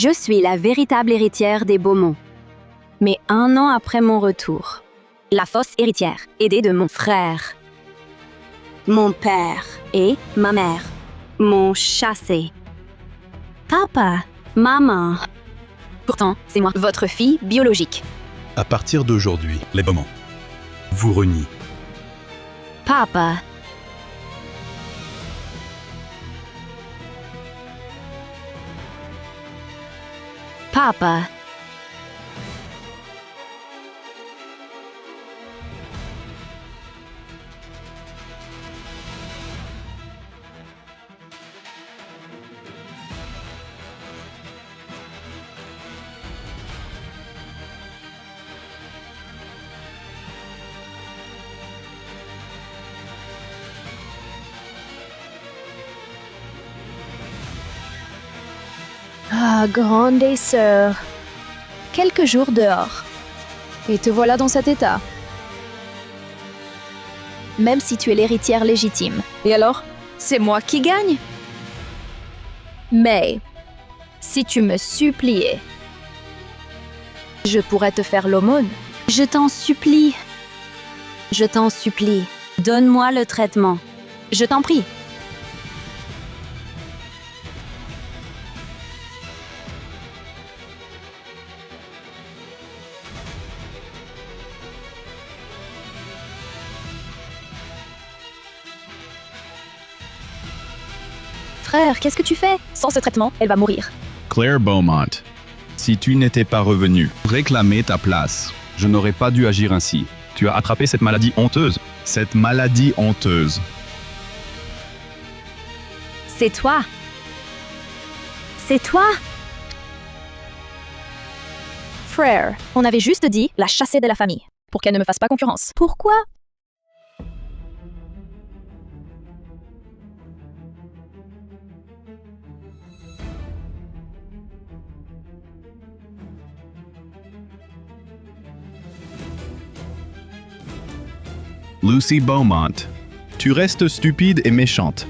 Je suis la véritable héritière des Beaumont. Mais 1 an après mon retour, la fausse héritière, aidée de mon frère, mon père et ma mère, m'ont chassée. Papa, maman. Pourtant, c'est moi, votre fille biologique. À partir d'aujourd'hui, les Beaumont vous renient. Papa. Papa. Ah, grande sœur. Quelques jours dehors. Et te voilà dans cet état. Même si tu es l'héritière légitime. Et alors, c'est moi qui gagne? Mais, si tu me suppliais, je pourrais te faire l'aumône. Je t'en supplie. Je t'en supplie. Donne-moi le traitement. Je t'en prie. Frère, qu'est-ce que tu fais? Sans ce traitement, elle va mourir. Claire Beaumont, si tu n'étais pas revenu réclamer ta place, je n'aurais pas dû agir ainsi. Tu as attrapé cette maladie honteuse. Cette maladie honteuse. C'est toi. C'est toi. Frère, on avait juste dit la chasser de la famille, pour qu'elle ne me fasse pas concurrence. Pourquoi? Lucy Beaumont, tu restes stupide et méchante.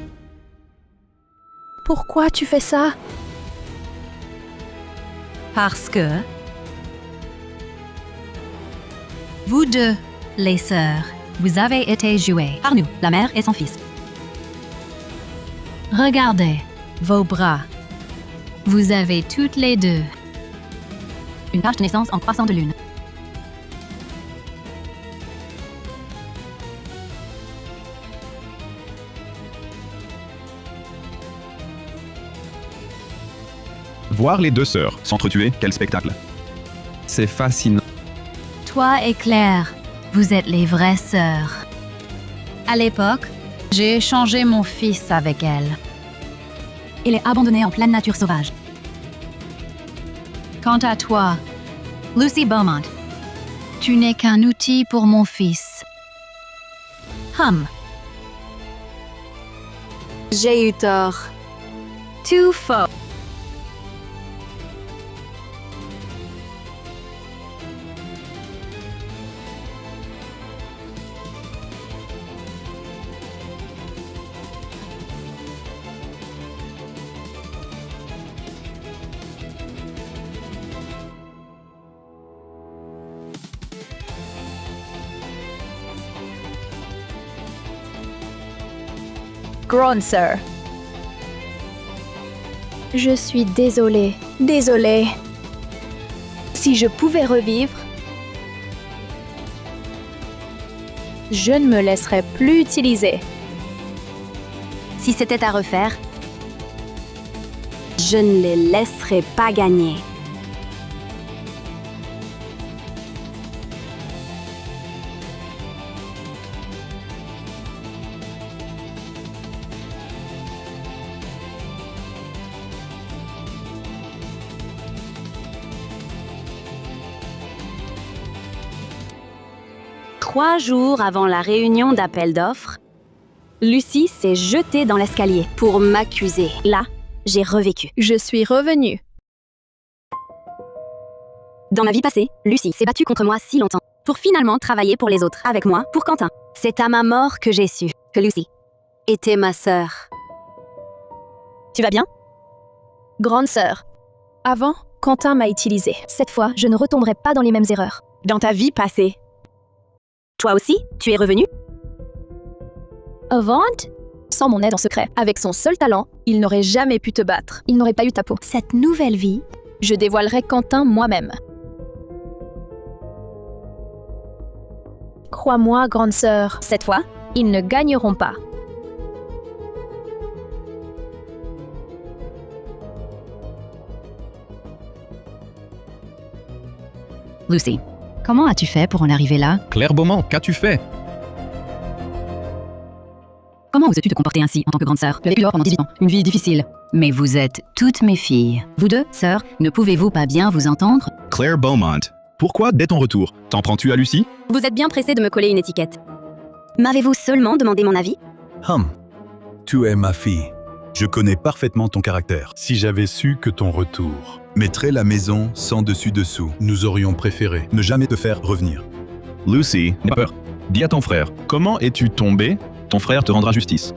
Pourquoi tu fais ça? Parce que vous deux, les sœurs, vous avez été jouées Par nous, la mère et son fils. Regardez vos bras. Vous avez toutes les deux Une tache de naissance en croissant de lune. Voir les deux sœurs s'entretuer, quel spectacle. C'est fascinant. Toi et Claire, vous êtes les vraies sœurs. À l'époque, j'ai échangé mon fils avec elle. Il est abandonné en pleine nature sauvage. Quant à toi, Lucy Beaumont, tu n'es qu'un outil pour mon fils. J'ai eu tort. Tout faux. Grande sœur. Je suis désolée. Désolée. Si je pouvais revivre, je ne me laisserais plus utiliser. Si c'était à refaire, je ne les laisserai pas gagner. Trois jours avant la réunion d'appel d'offres, Lucy s'est jetée dans l'escalier pour m'accuser. Là, j'ai revécu. Je suis revenue. Dans ma vie passée, Lucy s'est battue contre moi si longtemps pour finalement travailler pour les autres avec moi pour Quentin. C'est à ma mort que j'ai su que Lucy était ma sœur. Tu vas bien? Grande sœur, Avant, Quentin m'a utilisé. Cette fois, je ne retomberai pas dans les mêmes erreurs. Dans ta vie passée. Toi aussi, tu es revenu? Avant, sans mon aide en secret, avec son seul talent, il n'aurait jamais pu te battre. Il n'aurait pas eu ta peau. Cette nouvelle vie, Je dévoilerai Quentin moi-même. Crois-moi, grande sœur, cette fois, ils ne gagneront pas. Lucy, comment as-tu fait pour en arriver là? Claire Beaumont, qu'as-tu fait? Comment oses-tu te comporter ainsi en tant que grande sœur? Tu as vécu dehors pendant 18 ans, une vie difficile. Mais vous êtes toutes mes filles. Vous deux, sœurs, ne pouvez-vous pas bien vous entendre? Claire Beaumont, pourquoi, dès ton retour, t'en prends-tu à Lucy? vous êtes bien pressé de me coller une étiquette. M'avez-vous seulement demandé mon avis? Tu es ma fille. Je connais parfaitement ton caractère. Si j'avais su que ton retour mettrait la maison sans dessus-dessous, nous aurions préféré ne jamais te faire revenir. Lucy, n'aie pas peur. Dis à ton frère, comment es-tu tombé? Ton frère te rendra justice.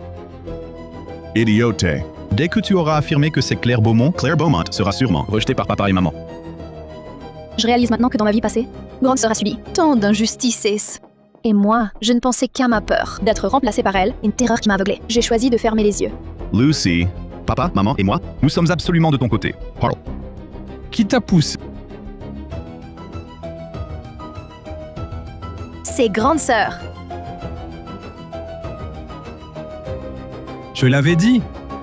Idiote. Dès que tu auras affirmé que c'est Claire Beaumont sera sûrement rejetée par papa et maman. Je réalise maintenant que dans ma vie passée, grande sœur a subi tant d'injustices. Et moi, je ne pensais qu'à ma peur d'être remplacée par elle, une terreur qui m'a aveuglée. J'ai choisi de fermer les yeux. Lucy, papa, maman et moi, nous sommes absolument de ton côté. Parle. Qui t'a poussé? C'est grande sœur. Je l'avais dit.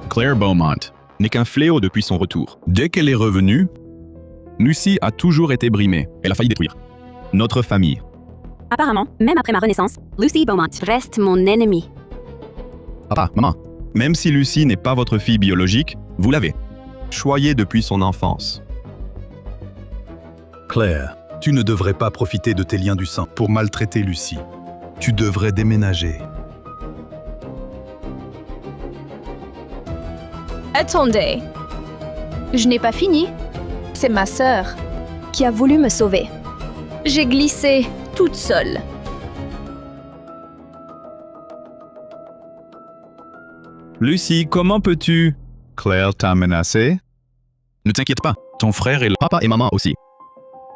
Claire Beaumont n'est qu'un fléau depuis son retour. Dès qu'elle est revenue, Lucy a toujours été brimée. Elle a failli détruire notre famille. Apparemment, même après ma renaissance, Lucy Beaumont reste mon ennemie. Papa, maman, même si Lucy n'est pas votre fille biologique, vous l'avez choyée depuis son enfance. Claire, tu ne devrais pas profiter de tes liens du sang pour maltraiter Lucy. Tu devrais déménager. Attendez. Je n'ai pas fini. C'est ma sœur qui a voulu me sauver. J'ai glissé toute seule. Lucy, comment peux-tu? Claire t'a menacé? Ne t'inquiète pas, ton frère et le papa et maman aussi.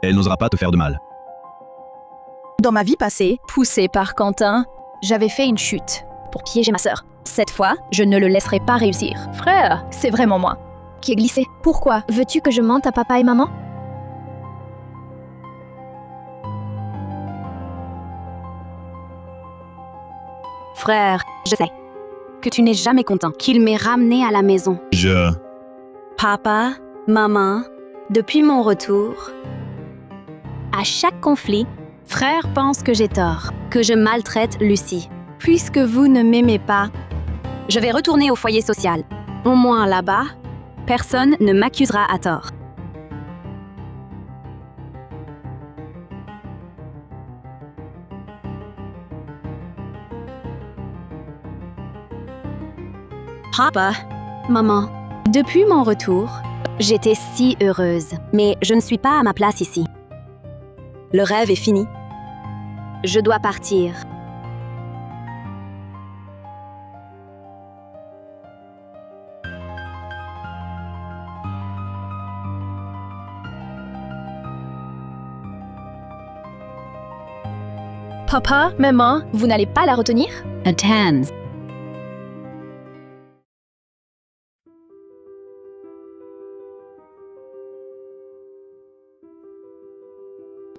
Elle n'osera pas te faire de mal. Dans ma vie passée, poussée par Quentin, j'avais fait une chute pour piéger ma sœur. Cette fois, je ne le laisserai pas réussir. Frère, c'est vraiment moi qui ai glissé. Pourquoi? Veux-tu que je mente à papa et maman? Frère, je sais que tu n'es jamais content qu'il m'ait ramené à la maison. Papa, maman, depuis mon retour, à chaque conflit, frère pense que j'ai tort, que je maltraite Lucy. Puisque vous ne m'aimez pas, je vais retourner au foyer social. Au moins là-bas, personne ne m'accusera à tort. Papa, maman, depuis mon retour, j'étais si heureuse, mais je ne suis pas à ma place ici. Le rêve est fini. Je dois partir. Papa, maman, vous n'allez pas la retenir? Attends.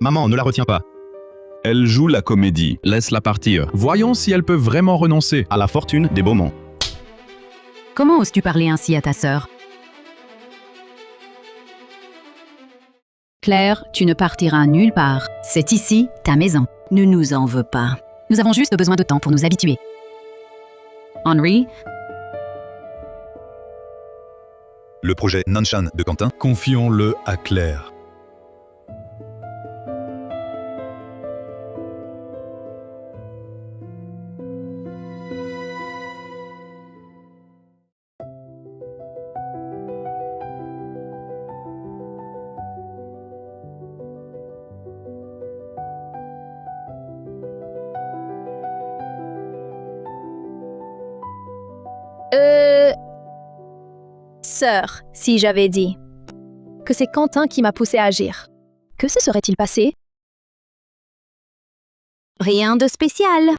Maman, ne la retiens pas. Elle joue la comédie. Laisse-la partir. Voyons si elle peut vraiment renoncer à la fortune des Beaumont. Comment oses-tu parler ainsi à ta sœur? Claire, tu ne partiras nulle part. C'est ici ta maison. Ne nous en veux pas. Nous avons juste besoin de temps pour nous habituer. Henry, Le projet Nanshan de Quentin, confions-le à Claire. Sœur, si j'avais dit. que c'est Quentin qui m'a poussé à agir. Que se serait-il passé? Rien de spécial.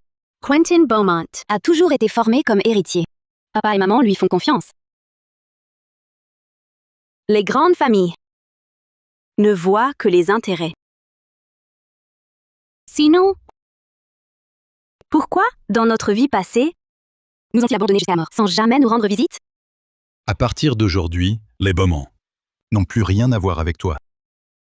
Quentin Beaumont a toujours été formé comme héritier. Papa et maman lui font confiance. Les grandes familles ne voient que les intérêts. Sinon, pourquoi, dans notre vie passée, nous ont-ils abandonnés jusqu'à la mort sans jamais nous rendre visite? À partir d'aujourd'hui, les Beaumont n'ont plus rien à voir avec toi.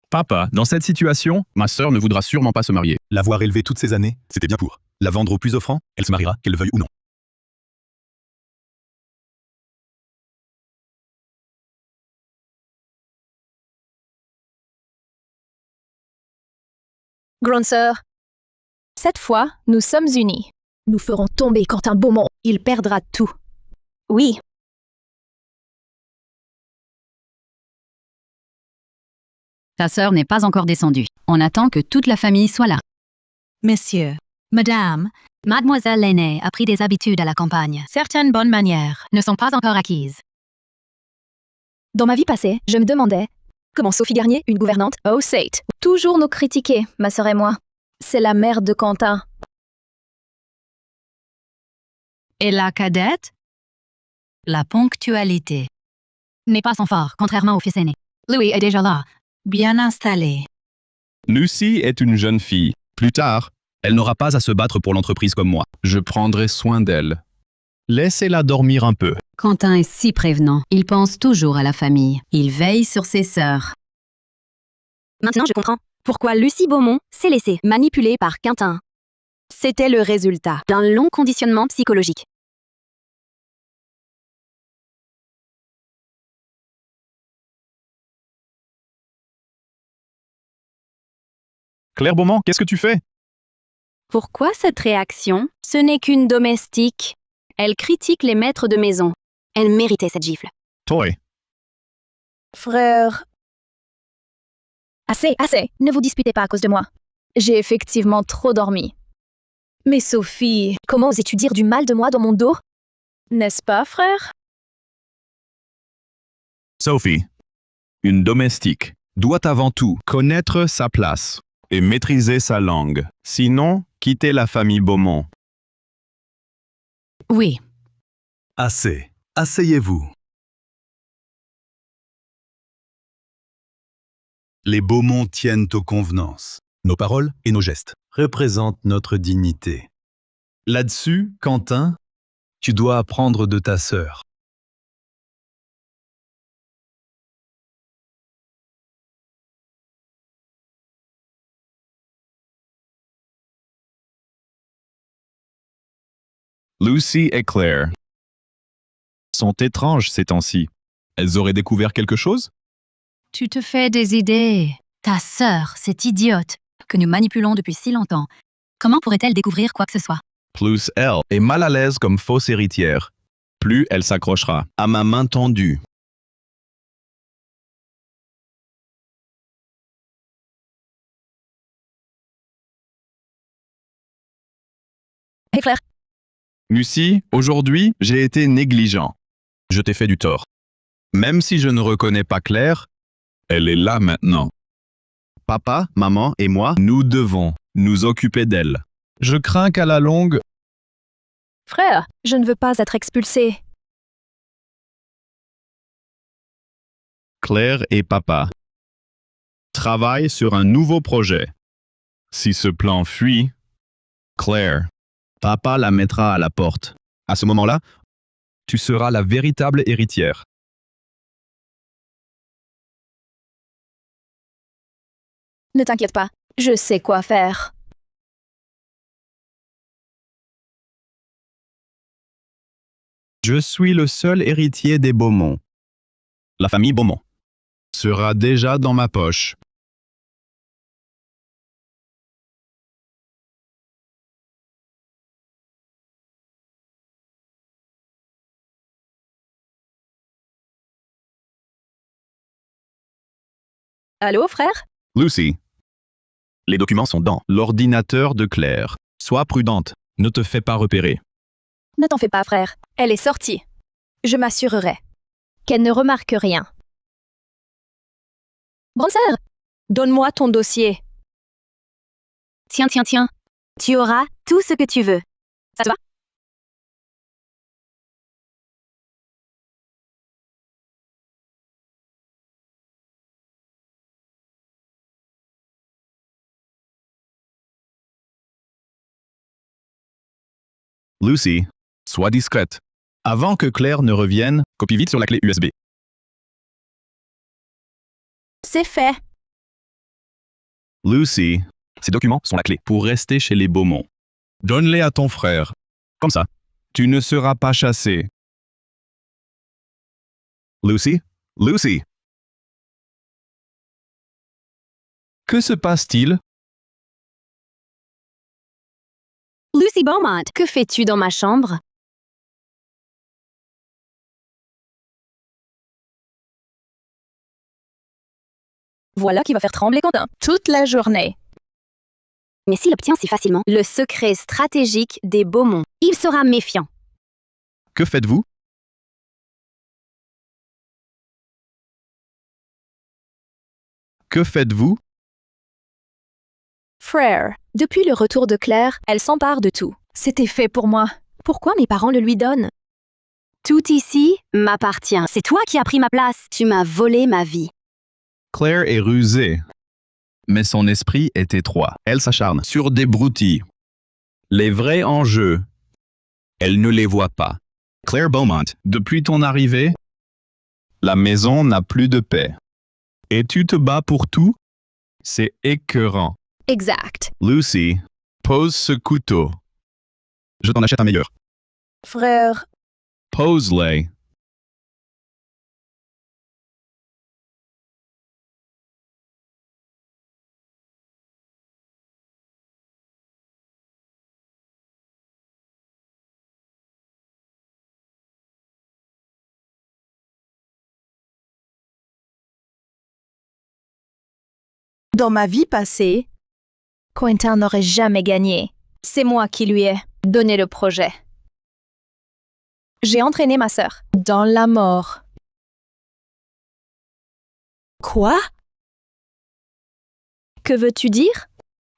Papa, dans cette situation, ma sœur ne voudra sûrement pas se marier. L'avoir élevée toutes ces années, c'était bien pour. La vendre au plus offrant, elle se mariera, qu'elle le veuille ou non. Grande sœur, cette fois, nous sommes unis. Nous ferons tomber Quentin Beaumont. Il perdra tout. Oui, Ta sœur n'est pas encore descendue. On attend que toute la famille soit là. Messieurs, Madame, Mademoiselle l'aînée a pris des habitudes à la campagne. Certaines bonnes manières ne sont pas encore acquises. Dans ma vie passée, je me demandais comment Sophie Garnier, une gouvernante, Osate, toujours nous critiquer, ma sœur et moi. C'est la mère de Quentin. Et la cadette? La ponctualité n'est pas son fort, contrairement au fils aîné. Louis est déjà là, bien installé. Lucy est une jeune fille. Plus tard, elle n'aura pas à se battre pour l'entreprise comme moi. Je prendrai soin d'elle. Laissez-la dormir un peu. Quentin est si prévenant. Il pense toujours à la famille. Il veille sur ses sœurs. maintenant je comprends pourquoi Lucie Beaumont s'est laissée manipuler par Quentin. C'était le résultat d'un long conditionnement psychologique. Claire Beaumont, qu'est-ce que tu fais? Pourquoi cette réaction? Ce n'est qu'une domestique. Elle critique les maîtres de maison. Elle méritait cette gifle. Toy. Frère. Assez, assez. Ne vous disputez pas à cause de moi. J'ai effectivement trop dormi. Mais Sophie, comment osais-tu dire du mal de moi dans mon dos? N'est-ce pas, frère? Sophie, une domestique, doit avant tout connaître sa place et maîtriser sa langue. Sinon, quittez la famille Beaumont. Oui, Assez. Asseyez-vous. Les Beaumont tiennent aux convenances. Nos paroles et nos gestes représentent notre dignité. Là-dessus, Quentin, tu dois apprendre de ta sœur. Lucy et Claire sont étranges ces temps-ci. Elles auraient découvert quelque chose? tu te fais des idées. Ta sœur, cette idiote que nous manipulons depuis si longtemps. Comment pourrait-elle découvrir quoi que ce soit? Plus elle est mal à l'aise comme fausse héritière. Plus elle s'accrochera à ma main tendue. Hé, Claire. Lucie, aujourd'hui, j'ai été négligent. Je t'ai fait du tort. Même si je ne reconnais pas Claire, elle est là maintenant. Papa, maman et moi, nous devons nous occuper d'elle. Je crains qu'à la longue, Frère, je ne veux pas être expulsée. Claire et papa travaillent sur un nouveau projet. Si ce plan fuit, Claire, papa la mettra à la porte. À ce moment-là, tu seras la véritable héritière. Ne t'inquiète pas, je sais quoi faire. Je suis le seul héritier des Beaumont. La famille Beaumont sera déjà dans ma poche. Allô, frère? Lucy, les documents sont dans l'ordinateur de Claire. Sois prudente, ne te fais pas repérer. Ne t'en fais pas, frère. Elle est sortie. Je m'assurerai qu'elle ne remarque rien. Grande sœur, donne-moi ton dossier. Tiens, tiens, tiens. Tu auras tout ce que tu veux. Ça te va? Lucy, sois discrète. Avant que Claire ne revienne, copie vite sur la clé USB. C'est fait. Lucy, ces documents sont la clé pour rester chez les Beaumont. Donne-les à ton frère. Comme ça, tu ne seras pas chassé. Lucy? Lucy? Que se passe-t-il? Lucy Beaumont, que fais-tu dans ma chambre? Voilà qui va faire trembler Quentin toute la journée. Mais s'il obtient si facilement le secret stratégique des Beaumont, il sera méfiant. Que faites-vous? Que faites-vous? Frère, depuis le retour de Claire, elle s'empare de tout. C'était fait pour moi. Pourquoi mes parents le lui donnent? Tout ici m'appartient. C'est toi qui as pris ma place. Tu m'as volé ma vie. Claire est rusée. Mais son esprit est étroit. Elle s'acharne sur des broutilles. Les vrais enjeux, elle ne les voit pas. Claire Beaumont, depuis ton arrivée, la maison n'a plus de paix. Et tu te bats pour tout? C'est écœurant. Exact. Lucy, pose ce couteau. Je t'en achète un meilleur. Frère, Pose-les. dans ma vie passée, Quentin n'aurait jamais gagné. C'est moi qui lui ai donné le projet. J'ai entraîné ma sœur dans la mort. Quoi? Que veux-tu dire?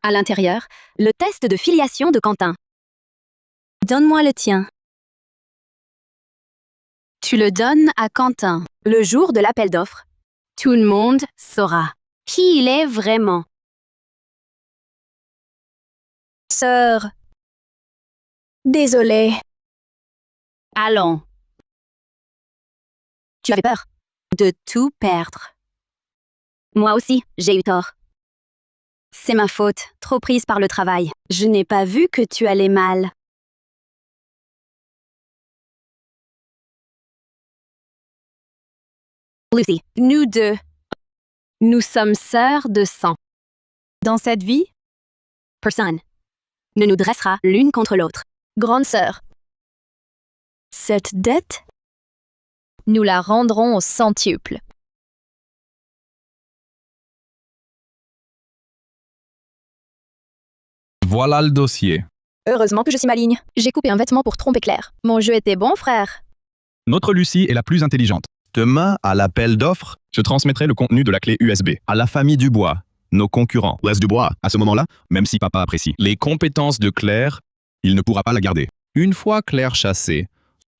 À l'intérieur, le test de filiation de Quentin. Donne-moi le tien. Tu le donnes à Quentin. Le jour de l'appel d'offres, tout le monde saura qui il est vraiment. Sœur. Désolée. Allons. Tu avais peur de tout perdre. Moi aussi, j'ai eu tort. C'est ma faute, trop prise par le travail. Je n'ai pas vu que tu allais mal. Lucy, nous deux, nous sommes sœurs de sang. Dans cette vie, Personne ne nous dressera l'une contre l'autre. grande sœur, cette dette, nous la rendrons au centuple. Voilà le dossier. Heureusement que je suis maligne. J'ai coupé un vêtement pour tromper Claire. Mon jeu était bon, frère. Notre Lucie est la plus intelligente. Demain, à l'appel d'offres, je transmettrai le contenu de la clé USB à la famille Dubois, nos concurrents. Les Dubois, à ce moment-là, même si papa apprécie les compétences de Claire, il ne pourra pas la garder. Une fois Claire chassée,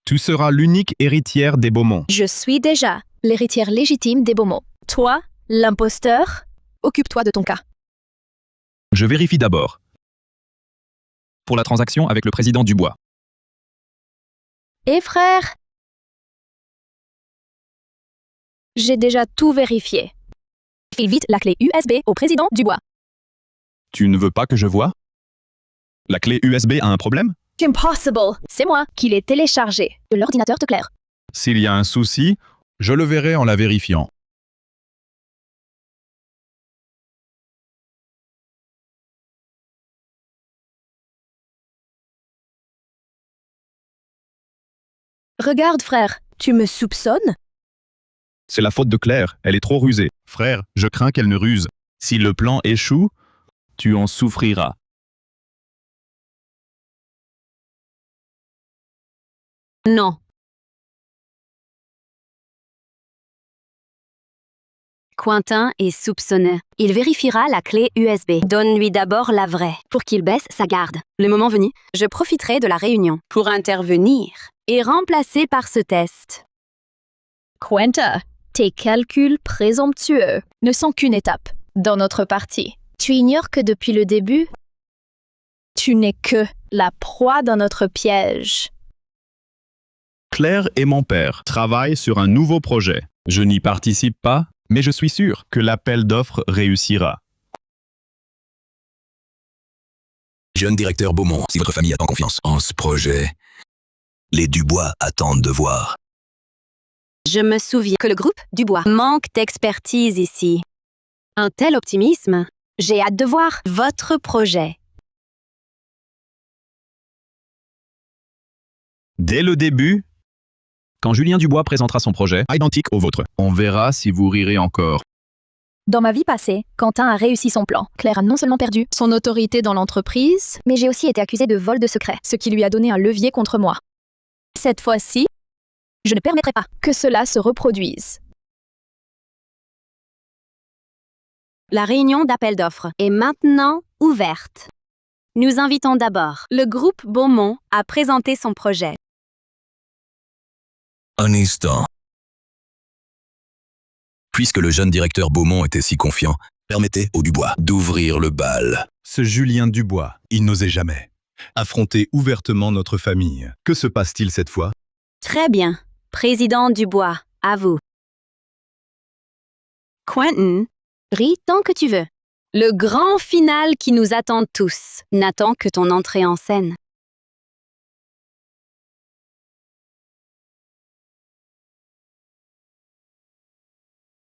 tu seras l'unique héritière des Beaumont. Je suis déjà l'héritière légitime des Beaumont. Toi, l'imposteur, occupe-toi de ton cas. Je vérifie d'abord. Pour la transaction avec le président Dubois. Et frère? J'ai déjà tout vérifié. File vite la clé USB au président Dubois. Tu ne veux pas que je voie? La clé USB a un problème? Impossible! C'est moi qui l'ai téléchargé de l'ordinateur de Claire. S'il y a un souci, je le verrai en la vérifiant. Regarde, frère, tu me soupçonnes? C'est la faute de Claire, elle est trop rusée. Frère, je crains qu'elle ne ruse. Si le plan échoue, tu en souffriras. Non. Quentin est soupçonneux. Il vérifiera la clé USB. Donne-lui d'abord la vraie, pour qu'il baisse sa garde. Le moment venu, je profiterai de la réunion pour intervenir et remplacer par ce test. Quentin, tes calculs présomptueux ne sont qu'une étape dans notre partie. Tu ignores que depuis le début, tu n'es que la proie dans notre piège. Claire et mon père travaillent sur un nouveau projet. Je n'y participe pas, mais je suis sûr que l'appel d'offres réussira. Jeune directeur Beaumont, si votre famille attend confiance en ce projet, les Dubois attendent de voir. Je me souviens que le groupe Dubois manque d'expertise ici. Un tel optimisme. J'ai hâte de voir votre projet. Dès le début, quand Julien Dubois présentera son projet, identique au vôtre, on verra si vous rirez encore. Dans ma vie passée, Quentin a réussi son plan. Claire a non seulement perdu son autorité dans l'entreprise, mais j'ai aussi été accusée de vol de secret, ce qui lui a donné un levier contre moi. Cette fois-ci, je ne permettrai pas que cela se reproduise. La réunion d'appel d'offres est maintenant ouverte. Nous invitons d'abord le groupe Beaumont à présenter son projet. Un instant. Puisque le jeune directeur Beaumont était si confiant, permettez aux Dubois d'ouvrir le bal. Ce Julien Dubois, il n'osait jamais affronter ouvertement notre famille. Que se passe-t-il cette fois? Très bien. Président Dubois, à vous. Quentin, ris tant que tu veux. Le grand final qui nous attend tous n'attend que ton entrée en scène.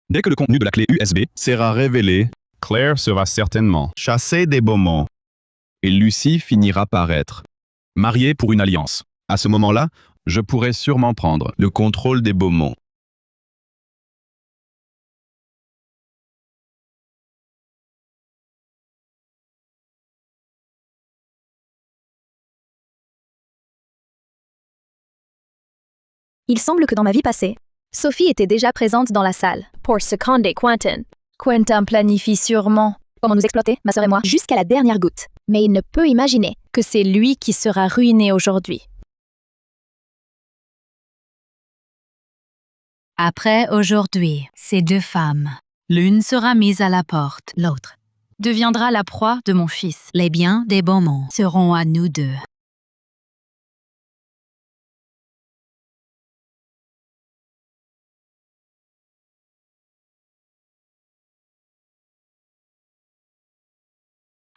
Dès que le contenu de la clé USB sera révélé, Claire sera certainement chassée des Beaumont. Et Lucie finira par être mariée pour une alliance. À ce moment-là, je pourrais sûrement prendre le contrôle des Beaumont. Il semble que dans ma vie passée, Sophie était déjà présente dans la salle pour seconder Quentin. Quentin planifie sûrement comment nous exploiter, ma sœur et moi, jusqu'à la dernière goutte. Mais il ne peut imaginer que c'est lui qui sera ruiné aujourd'hui. Après aujourd'hui, ces deux femmes, l'une sera mise à la porte, l'autre deviendra la proie de mon fils. Les biens des Beaumont seront à nous deux.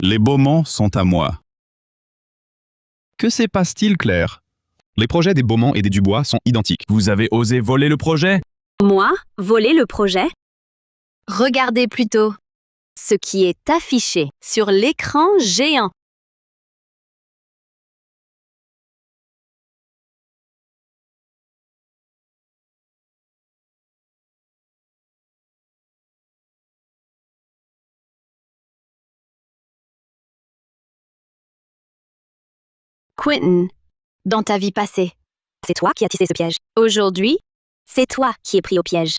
Les Beaumont sont à moi. Que se passe-t-il, Claire? Les projets des Beaumont et des Dubois sont identiques. Vous avez osé voler le projet? Moi, voler le projet? Regardez plutôt ce qui est affiché sur l'écran géant. Quentin, dans ta vie passée, c'est toi qui as tissé ce piège. Aujourd'hui, c'est toi qui es pris au piège.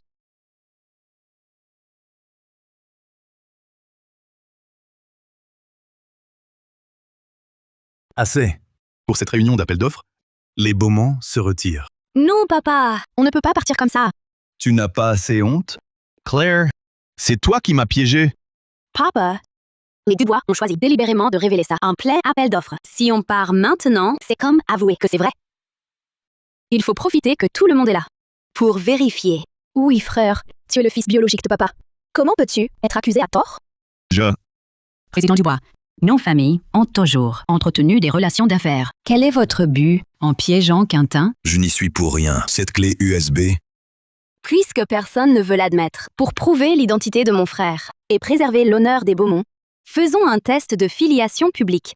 Assez. Pour cette réunion d'appel d'offres, les Beaumont se retirent. Non, papa, On ne peut pas partir comme ça. Tu n'as pas assez honte? Claire, c'est toi qui m'as piégé. papa. Les Dubois ont choisi délibérément de révéler ça en plein appel d'offres. Si on part maintenant, c'est comme avouer que c'est vrai. Il faut profiter que tout le monde est là pour vérifier. Oui, frère, tu es le fils biologique de papa. Comment peux-tu être accusé à tort? Président Dubois, nos familles ont toujours entretenu des relations d'affaires. Quel est votre but en piégeant Quentin? Je n'y suis pour rien. Cette clé USB, Puisque personne ne veut l'admettre, pour prouver l'identité de mon frère et préserver l'honneur des Beaumont, faisons un test de filiation publique.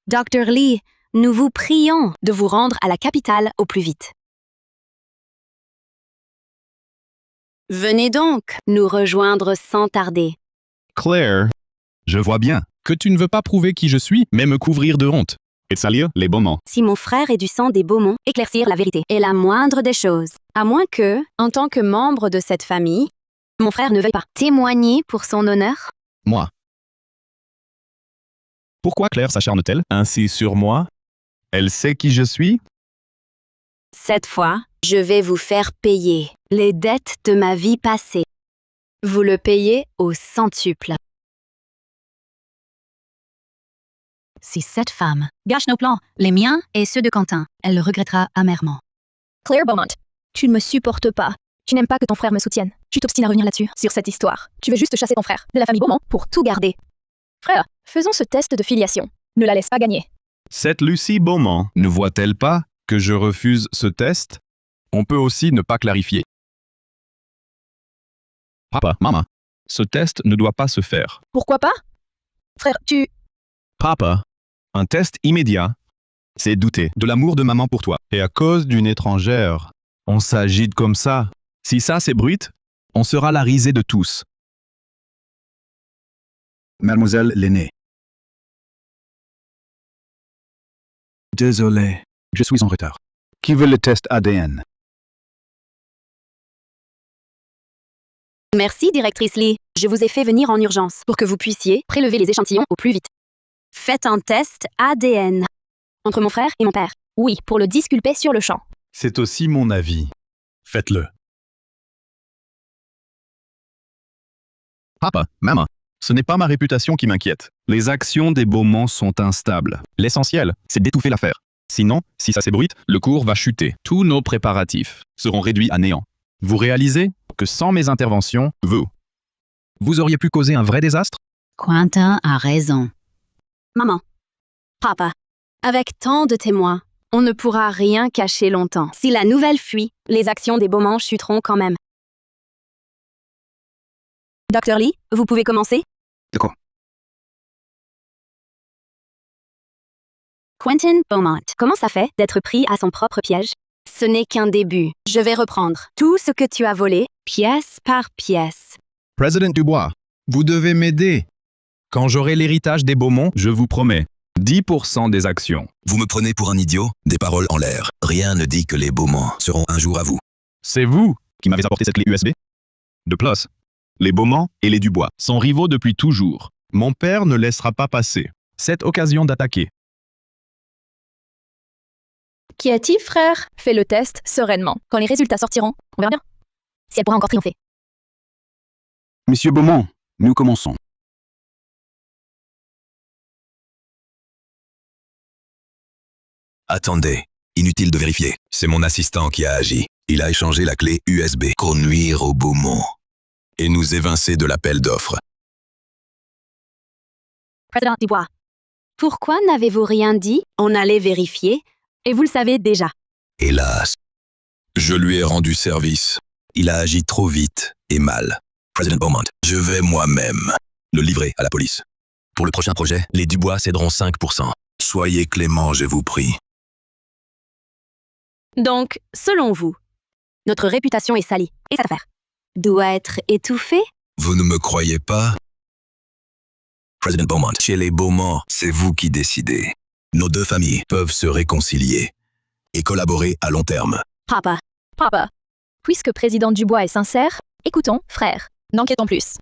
Dr. Lee, nous vous prions de vous rendre à la capitale au plus vite. Venez donc nous rejoindre sans tarder. Claire, je vois bien que tu ne veux pas prouver qui je suis, mais me couvrir de honte. et de salir les Beaumont. Si mon frère est du sang des Beaumont, éclaircir la vérité est la moindre des choses. À moins que, en tant que membre de cette famille, mon frère ne veuille pas témoigner pour son honneur. Moi. Pourquoi Claire s'acharne-t-elle ainsi sur moi? Elle sait qui je suis? Cette fois, je vais vous faire payer les dettes de ma vie passée. Vous le payez au centuple. Si cette femme gâche nos plans, les miens et ceux de Quentin, elle le regrettera amèrement. Claire Beaumont, tu ne me supportes pas. Tu n'aimes pas que ton frère me soutienne. Tu t'obstines à revenir là-dessus, sur cette histoire. Tu veux juste chasser ton frère de la famille Beaumont pour tout garder. Frère, faisons ce test de filiation. Ne la laisse pas gagner. Cette Lucie Beaumont ne voit-elle pas que je refuse ce test? On peut aussi ne pas clarifier. Papa, maman, ce test ne doit pas se faire. Pourquoi pas? Frère, tu... Papa, un test immédiat, c'est douter de l'amour de maman pour toi. Et à cause d'une étrangère, on s'agite comme ça. Si ça c'est brut, on sera la risée de tous. Mademoiselle l'aînée. Désolé, je suis en retard. Qui veut le test ADN? Merci, directrice Lee. Je vous ai fait venir en urgence pour que vous puissiez prélever les échantillons au plus vite. Faites un test ADN entre mon frère et mon père. Oui, pour le disculper sur le champ. C'est aussi mon avis. Faites-le. Papa, maman, ce n'est pas ma réputation qui m'inquiète. Les actions des Beaumont sont instables. L'essentiel, c'est d'étouffer l'affaire. Sinon, si ça s'ébruite, le cours va chuter. Tous nos préparatifs seront réduits à néant. Vous réalisez que sans mes interventions, vous auriez pu causer un vrai désastre? Quentin a raison. Maman, papa, avec tant de témoins, on ne pourra rien cacher longtemps. Si la nouvelle fuit, les actions des Beaumont chuteront quand même. Dr. Lee, vous pouvez commencer? D'accord. Quentin Beaumont, comment ça fait d'être pris à son propre piège? Ce n'est qu'un début. Je vais reprendre tout ce que tu as volé, pièce par pièce. Président Dubois, vous devez m'aider. Quand j'aurai l'héritage des Beaumont, je vous promets, 10% des actions. Vous me prenez pour un idiot? Des paroles en l'air. Rien ne dit que les Beaumont seront un jour à vous. C'est vous qui m'avez apporté cette clé USB? De plus, les Beaumont et les Dubois sont rivaux depuis toujours. Mon père ne laissera pas passer cette occasion d'attaquer. Qui est-il, frère? Fais le test sereinement. Quand les résultats sortiront, on verra bien si elle pourra encore triompher. Monsieur Beaumont, nous commençons. Attendez, inutile de vérifier. C'est mon assistant qui a agi. Il a échangé la clé USB pour nuire aux Beaumont et nous évincer de l'appel d'offres. Président Dubois, pourquoi n'avez-vous rien dit? On allait vérifier, et vous le savez déjà. Hélas, je lui ai rendu service. Il a agi trop vite et mal. Président Beaumont, je vais moi-même le livrer à la police. Pour le prochain projet, les Dubois céderont 5%. Soyez clément, je vous prie. Donc, selon vous, notre réputation est salie, et cette affaire doit être étouffée? Vous ne me croyez pas? Président Beaumont, chez les Beaumont, c'est vous qui décidez. Nos deux familles peuvent se réconcilier et collaborer à long terme. Papa, Papa, puisque président Dubois est sincère, écoutons, frère. N'enquêtons plus.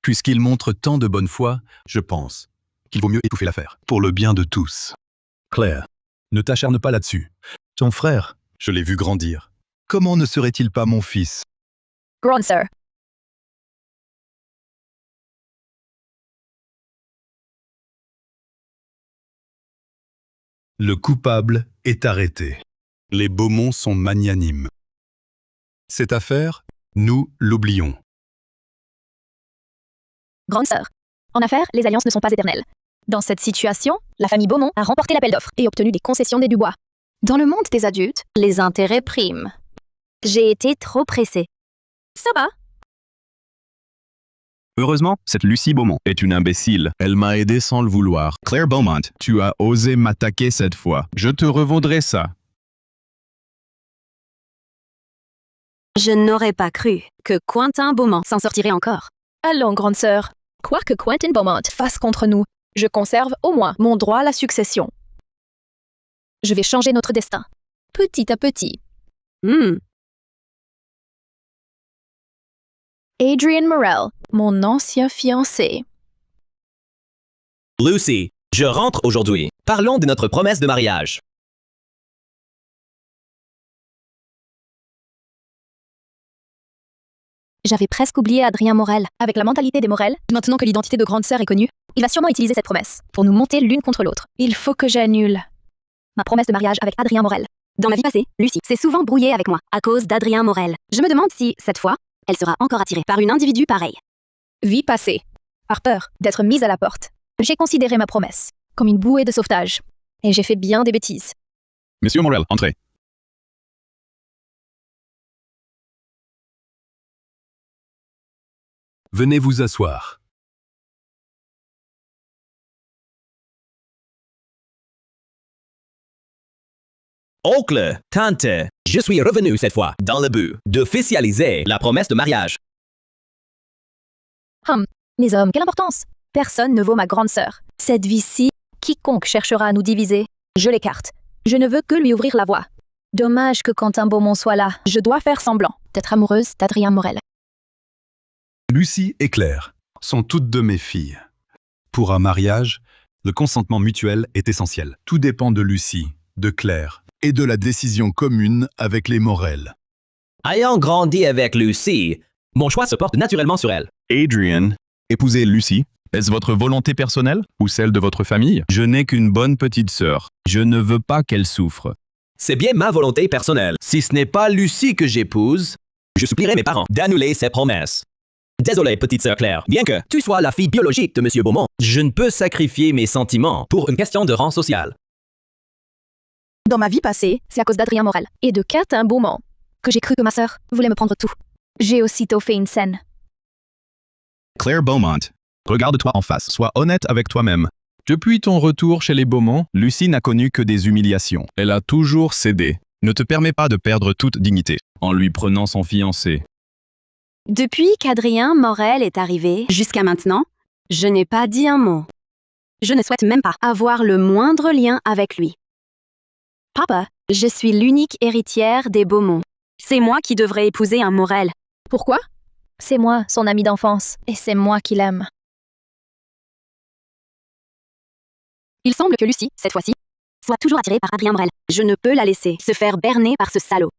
Puisqu'il montre tant de bonne foi, je pense qu'il vaut mieux étouffer l'affaire, pour le bien de tous. Claire, ne t'acharne pas là-dessus. Ton frère, je l'ai vu grandir. Comment ne serait-il pas mon fils? Grand sir. Le coupable est arrêté. Les Beaumont sont magnanimes. Cette affaire, nous l'oublions. Grande sœur. En affaires, les alliances ne sont pas éternelles. Dans cette situation, la famille Beaumont a remporté l'appel d'offres et obtenu des concessions des Dubois. Dans le monde des adultes, les intérêts priment. J'ai été trop pressée. Ça va? Heureusement, cette Lucie Beaumont est une imbécile. Elle m'a aidé sans le vouloir. Claire Beaumont, tu as osé m'attaquer cette fois. Je te revaudrai ça. Je n'aurais pas cru que Quentin Beaumont s'en sortirait encore. Allons, grande sœur. Quoi que Quentin Beaumont fasse contre nous, Je conserve au moins mon droit à la succession. Je vais changer notre destin, petit à petit. Adrian Morel, mon ancien fiancé. Lucy, je rentre aujourd'hui. Parlons de notre promesse de mariage. J'avais presque oublié Adrien Morel. Avec la mentalité des Morel, maintenant que l'identité de grande sœur est connue, il va sûrement utiliser cette promesse pour nous monter l'une contre l'autre. Il faut que j'annule ma promesse de mariage avec Adrien Morel. Dans ma vie passée, Lucie s'est souvent brouillée avec moi à cause d'Adrien Morel. Je me demande si, cette fois, elle sera encore attirée par une individu pareil. Vie passée. Par peur d'être mise à la porte, j'ai considéré ma promesse comme une bouée de sauvetage. Et j'ai fait bien des bêtises. Monsieur Morel, entrez. Venez vous asseoir. Oncle, tante, je suis revenu cette fois dans le but d'officialiser la promesse de mariage. Mes hommes, quelle importance! Personne ne vaut ma grande sœur. Cette vie-ci, quiconque cherchera à nous diviser, je l'écarte. Je ne veux que lui ouvrir la voie. Dommage que Quentin Beaumont soit là. Je dois faire semblant d'être amoureuse d'Adrien Morel. Lucie et Claire sont toutes deux mes filles. Pour un mariage, le consentement mutuel est essentiel. Tout dépend de Lucie, de Claire et de la décision commune avec les Morel. Ayant grandi avec Lucy, mon choix se porte naturellement sur elle. Adrian, épouser Lucy, est-ce votre volonté personnelle ou celle de votre famille? Je n'ai qu'une bonne petite sœur. Je ne veux pas qu'elle souffre. C'est bien ma volonté personnelle. Si ce n'est pas Lucy que j'épouse, je supplierai mes parents d'annuler ces promesses. Désolé, petite sœur Claire. Bien que tu sois la fille biologique de Monsieur Beaumont, je ne peux sacrifier mes sentiments pour une question de rang social. Dans ma vie passée, c'est à cause d'Adrien Morel et de Quentin Beaumont que j'ai cru que ma sœur voulait me prendre tout. J'ai aussitôt fait une scène. Claire Beaumont, regarde-toi en face. Sois honnête avec toi-même. Depuis ton retour chez les Beaumont, Lucie n'a connu que des humiliations. Elle a toujours cédé. Ne te permets pas de perdre toute dignité en lui prenant son fiancé. Depuis qu'Adrien Morel est arrivé jusqu'à maintenant, je n'ai pas dit un mot. Je ne souhaite même pas avoir le moindre lien avec lui. Papa, je suis l'unique héritière des Beaumont. C'est moi qui devrais épouser un Morel. Pourquoi? C'est moi, son ami d'enfance, et c'est moi qui l'aime. Il semble que Lucie, cette fois-ci, soit toujours attirée par Adrien Morel. Je ne peux la laisser se faire berner par ce salaud.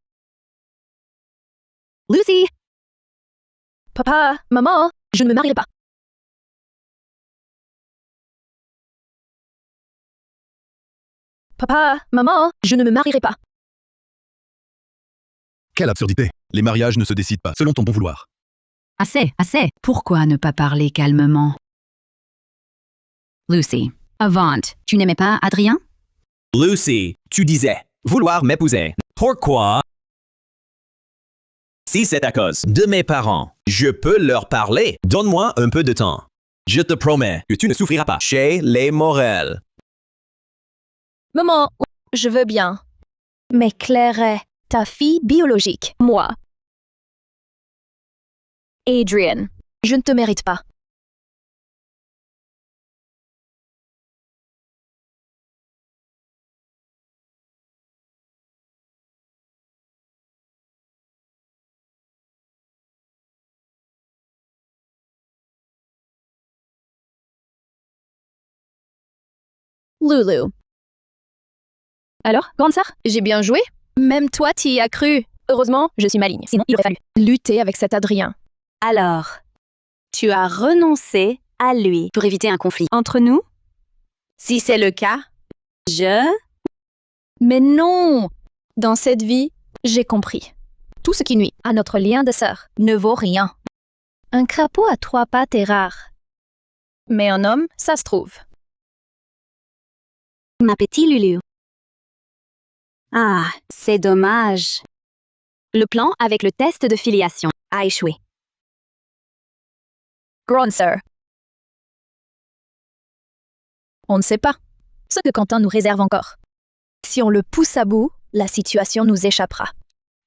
Lucy! Papa, maman, je ne me marierai pas. Papa, maman, je ne me marierai pas. Quelle absurdité! Les mariages ne se décident pas selon ton bon vouloir. Assez, assez. Pourquoi ne pas parler calmement? Lucy, avant, tu n'aimais pas Adrien? Lucy, tu disais vouloir m'épouser. Pourquoi? Si c'est à cause de mes parents, je peux leur parler. Donne-moi un peu de temps. Je te promets que tu ne souffriras pas chez les Morel. Maman, je veux bien. Mais Claire est ta fille biologique, moi. Adrian, je ne te mérite pas. Lulu. Alors, grande sœur, j'ai bien joué? Même toi, t'y as cru. Heureusement, je suis maligne, sinon il aurait fallu lutter avec cet Adrien. Alors, tu as renoncé à lui pour éviter un conflit entre nous? Si c'est le cas, Mais non! Dans cette vie, j'ai compris. Tout ce qui nuit à notre lien de sœur ne vaut rien. Un crapaud à 3 pattes est rare. Mais un homme, ça se trouve. Ma petite Lulu. Ah, c'est dommage. Le plan avec le test de filiation a échoué. Grande sœur. On ne sait pas ce que Quentin nous réserve encore. Si on le pousse à bout, la situation nous échappera.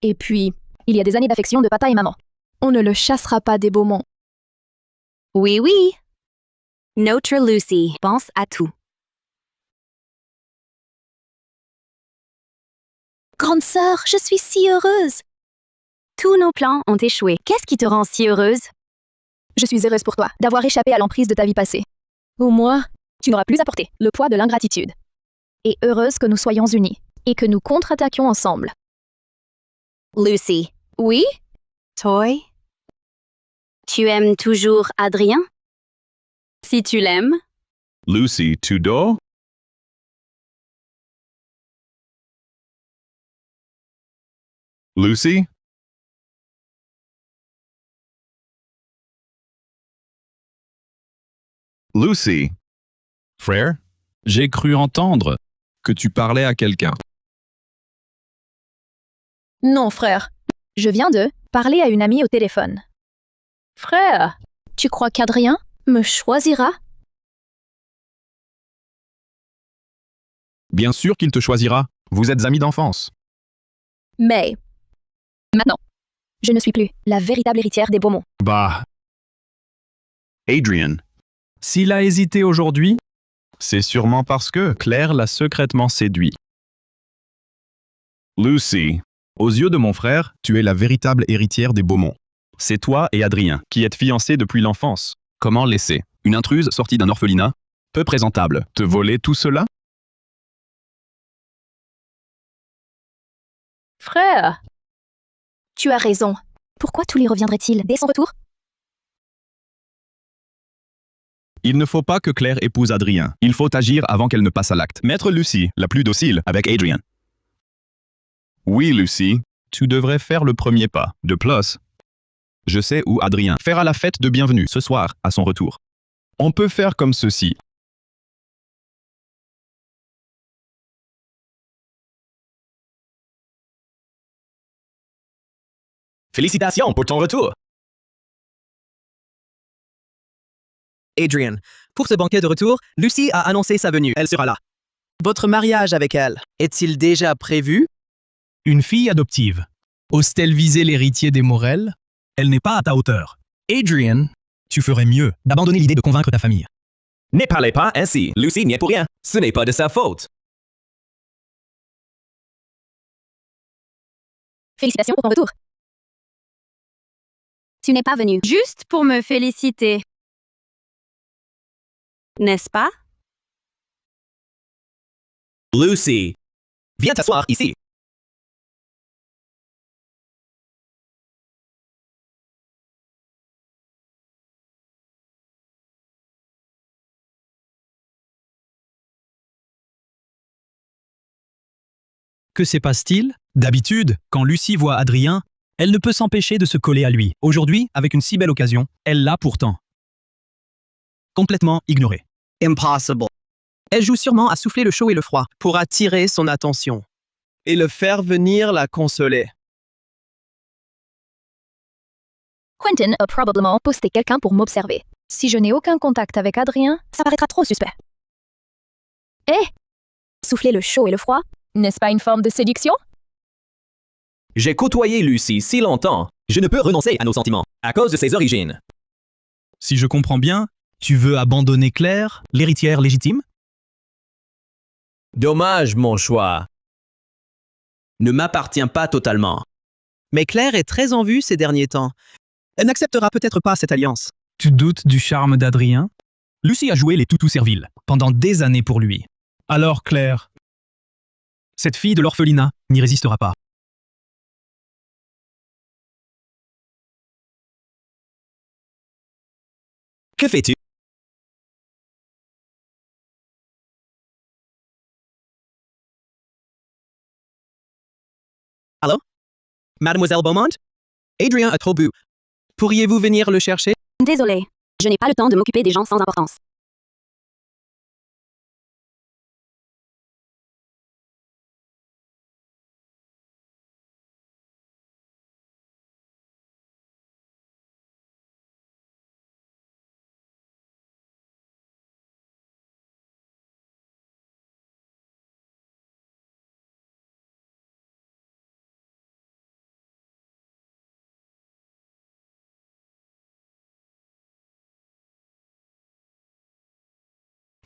Et puis, il y a des années d'affection de papa et maman. On ne le chassera pas des Beaumont. Oui, oui. Notre Lucy pense à tout. Grande sœur, je suis si heureuse. Tous nos plans ont échoué. Qu'est-ce qui te rend si heureuse? Je suis heureuse pour toi d'avoir échappé à l'emprise de ta vie passée. Au moins, tu n'auras plus à porter le poids de l'ingratitude. Et heureuse que nous soyons unis et que nous contre-attaquions ensemble. Lucy. Oui? Toy? Tu aimes toujours Adrien? Si tu l'aimes, Lucy, tu dors? Lucy? Lucy? Frère? J'ai cru entendre que tu parlais à quelqu'un. Non, frère. Je viens de parler à une amie au téléphone. Frère, tu crois qu'Adrien me choisira? Bien sûr qu'il te choisira. Vous êtes amis d'enfance. Mais maintenant, je ne suis plus la véritable héritière des Beaumont. Bah. Adrian. S'il a hésité aujourd'hui, c'est sûrement parce que Claire l'a secrètement séduit. Lucy. Aux yeux de mon frère, tu es la véritable héritière des Beaumont. C'est toi et Adrien qui êtes fiancés depuis l'enfance. Comment laisser une intruse sortie d'un orphelinat, peu présentable, te voler tout cela? Frère, tu as raison. Pourquoi tout lui reviendrait-il dès son retour? Il ne faut pas que Claire épouse Adrien. Il faut agir avant qu'elle ne passe à l'acte. Mettre Lucy, la plus docile, avec Adrien. Oui, Lucy, tu devrais faire le premier pas. De plus, je sais où Adrien fera la fête de bienvenue ce soir, à son retour. On peut faire comme ceci. Félicitations pour ton retour. Adrian, pour ce banquet de retour, Lucy a annoncé sa venue. Elle sera là. Votre mariage avec elle, est-il déjà prévu? Une fille adoptive. Ose-t-elle viser l'héritier des Morel? Elle n'est pas à ta hauteur. Adrian, tu ferais mieux d'abandonner l'idée de convaincre ta famille. Ne parlez pas ainsi. Lucy n'y est pour rien. Ce n'est pas de sa faute. Félicitations pour ton retour. tu n'es pas venu juste pour me féliciter. N'est-ce pas? Lucy. Viens t'asseoir ici. Que se passe-t-il? D'habitude, quand Lucy voit Adrien, elle ne peut s'empêcher de se coller à lui. Aujourd'hui, avec une si belle occasion, elle l'a pourtant complètement ignoré. Impossible. Elle joue sûrement à souffler le chaud et le froid pour attirer son attention et le faire venir la consoler. Quentin a probablement posté quelqu'un pour m'observer. Si je n'ai aucun contact avec Adrien, ça paraîtra trop suspect. Eh! Souffler le chaud et le froid, n'est-ce pas une forme de séduction? J'ai côtoyé Lucy si longtemps. Je ne peux renoncer à nos sentiments, à cause de ses origines. Si je comprends bien, tu veux abandonner Claire, l'héritière légitime? Dommage, mon choix. Ne m'appartient pas totalement. Mais Claire est très en vue ces derniers temps. Elle n'acceptera peut-être pas cette alliance. Tu doutes du charme d'Adrien? Lucy a joué les toutous serviles pendant des années pour lui. Alors Claire, cette fille de l'orphelinat n'y résistera pas. Que fais-tu? Allô? Mademoiselle Beaumont? Adrien a trop bu. Pourriez-vous venir le chercher? Désolée, je n'ai pas le temps de m'occuper des gens sans importance.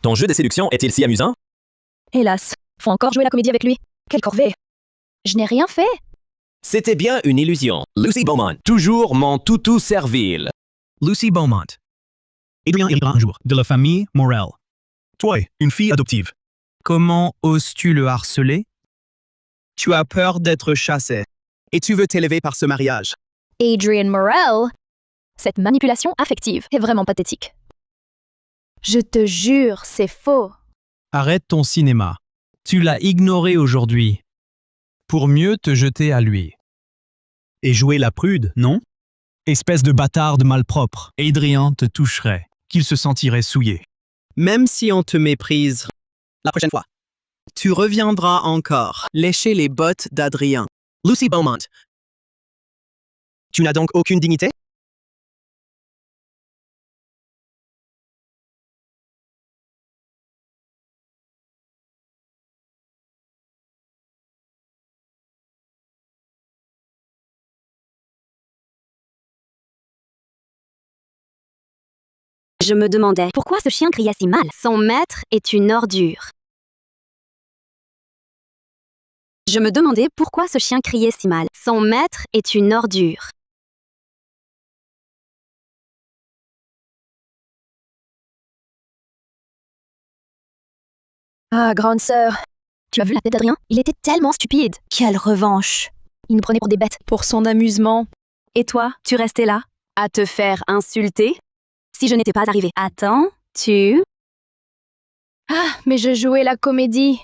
Ton jeu de séduction est-il si amusant? Hélas, faut encore jouer la comédie avec lui. Quelle corvée. Je n'ai rien fait. C'était bien une illusion. Lucy Beaumont, toujours mon toutou servile. Lucy Beaumont. Adrien héritera un jour de la famille Morel. Toi, une fille adoptive. Comment oses-tu le harceler? Tu as peur d'être chassé. Et tu veux t'élever par ce mariage. Adrian Morel. Cette manipulation affective est vraiment pathétique. Je te jure, c'est faux. Arrête ton cinéma. Tu l'as ignoré aujourd'hui. Pour mieux te jeter à lui. Et jouer la prude, non? Espèce de bâtarde malpropre. Adrien te toucherait, qu'il se sentirait souillé. Même si on te méprise, la prochaine fois, tu reviendras encore lécher les bottes d'Adrien. Lucy Beaumont. Tu n'as donc aucune dignité? Je me demandais pourquoi ce chien criait si mal. Son maître est une ordure. Je me demandais pourquoi ce chien criait si mal. Son maître est une ordure. Ah, grande sœur. Tu as vu la tête d'Adrien? Il était tellement stupide. Quelle revanche. Il nous prenait pour des bêtes. Pour son amusement. Et toi, tu restais là, à te faire insulter? Si je n'étais pas arrivée. Attends, tu... Ah, mais je jouais la comédie.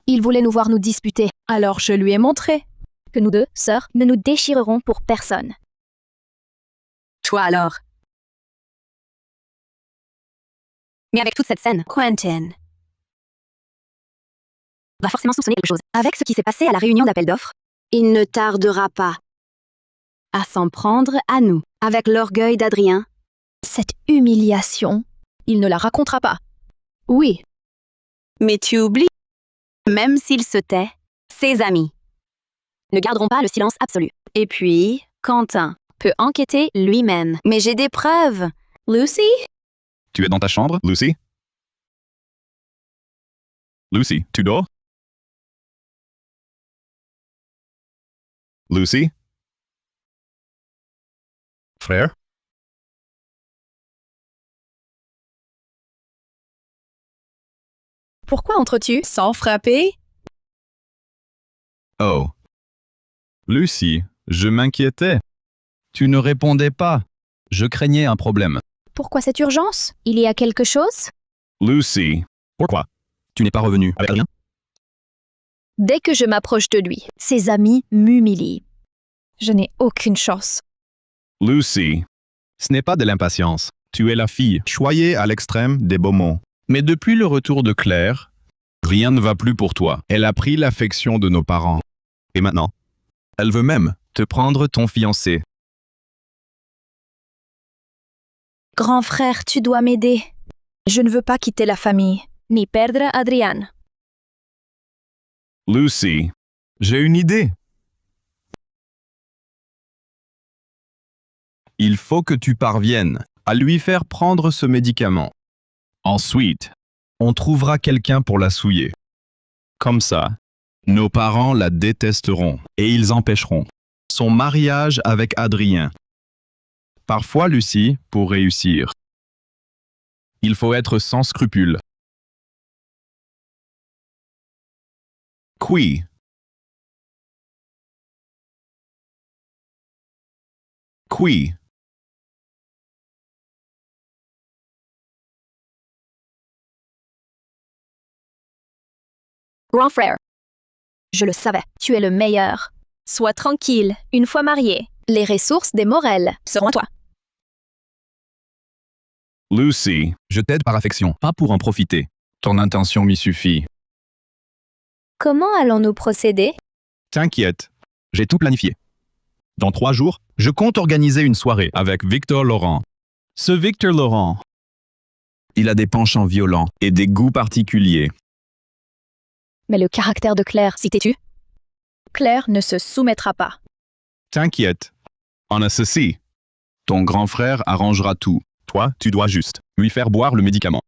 Il voulait nous voir nous disputer. Alors je lui ai montré que nous deux, sœurs, ne nous déchirerons pour personne. Toi alors? Mais avec toute cette scène, Quentin va forcément soupçonner quelque chose. Avec ce qui s'est passé à la réunion d'appel d'offres, il ne tardera pas à s'en prendre à nous. Avec l'orgueil d'Adrien, Cette humiliation, il ne la racontera pas. Oui, mais tu oublies, même s'il se tait, ses amis ne garderont pas le silence absolu. Et puis, Quentin peut enquêter lui-même. Mais j'ai des preuves. Lucy? Tu es dans ta chambre, Lucy? Lucy, tu dors? Lucy? Frère? pourquoi entres-tu sans frapper? Oh. Lucy, je m'inquiétais. Tu ne répondais pas. Je craignais un problème. Pourquoi cette urgence? Il y a quelque chose? Lucy. Pourquoi? Tu n'es pas revenu avec rien? Dès que je m'approche de lui, ses amis m'humilient. Je n'ai aucune chance. Lucy. Ce n'est pas de l'impatience. Tu es la fille, choyée à l'extrême des Beaumont. Mais depuis le retour de Claire, rien ne va plus pour toi. Elle a pris l'affection de nos parents. Et maintenant, elle veut même te prendre ton fiancé. Grand frère, tu dois m'aider. Je ne veux pas quitter la famille, ni perdre Adrian. Lucy, j'ai une idée. Il faut que tu parviennes à lui faire prendre ce médicament. Ensuite, on trouvera quelqu'un pour la souiller. Comme ça, nos parents la détesteront et ils empêcheront son mariage avec Adrien. Parfois, Lucy, pour réussir, il faut être sans scrupules. Qui? Qui? Grand frère. Je le savais, tu es le meilleur. Sois tranquille, une fois marié, les ressources des Morel seront à toi. Lucy, je t'aide par affection, pas pour en profiter. Ton intention m'y suffit. Comment allons-nous procéder? T'inquiète, j'ai tout planifié. Dans 3 jours, je compte organiser une soirée avec Victor Laurent. Ce Victor Laurent, il a des penchants violents et des goûts particuliers. Mais le caractère de Claire, si t'es-tu? Claire ne se soumettra pas. T'inquiète, on a ceci. Ton grand frère arrangera tout. Toi, tu dois juste lui faire boire le médicament.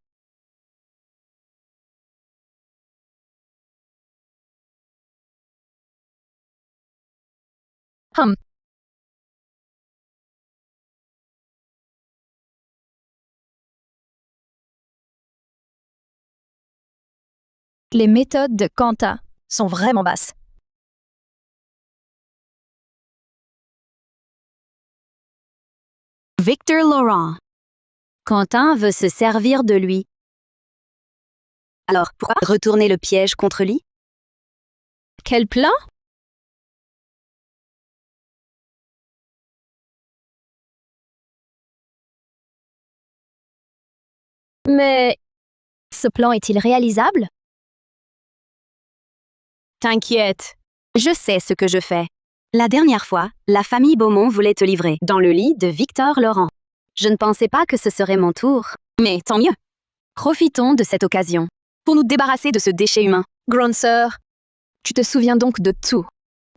Les méthodes de Quentin sont vraiment basses. Victor Laurent. Quentin veut se servir de lui. Alors, pourquoi retourner le piège contre lui? Quel plan? Mais ce plan est-il réalisable? T'inquiète, je sais ce que je fais. La dernière fois, la famille Beaumont voulait te livrer dans le lit de Victor Laurent. Je ne pensais pas que ce serait mon tour, mais tant mieux. Profitons de cette occasion pour nous débarrasser de ce déchet humain. Grande sœur, tu te souviens donc de tout.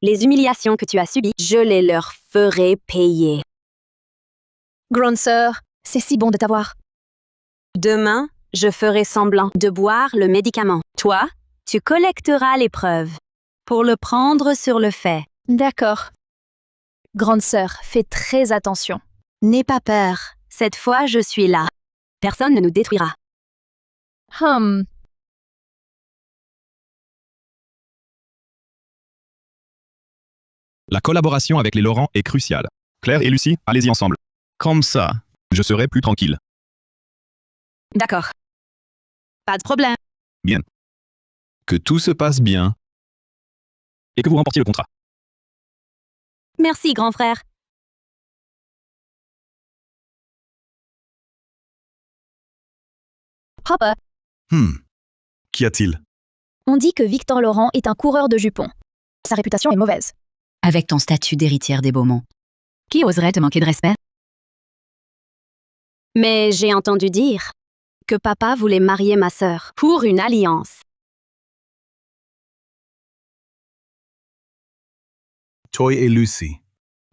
Les humiliations que tu as subies, je les leur ferai payer. Grande sœur, c'est si bon de t'avoir. Demain, je ferai semblant de boire le médicament. Toi, tu collecteras les preuves pour le prendre sur le fait. D'accord. Grande sœur, fais très attention. N'aie pas peur, cette fois je suis là. Personne ne nous détruira. La collaboration avec les Laurent est cruciale. Claire et Lucie, allez-y ensemble. Comme ça, je serai plus tranquille. D'accord. Pas de problème. Bien. Que tout se passe bien. Et que vous remportiez le contrat. Merci, grand frère. Papa, Qu'y a-t-il? on dit que Victor Laurent est un coureur de jupons. Sa réputation est mauvaise. Avec ton statut d'héritière des Beaumont. Qui oserait te manquer de respect? Mais j'ai entendu dire que papa voulait marier ma sœur pour une alliance. Toy et Lucy,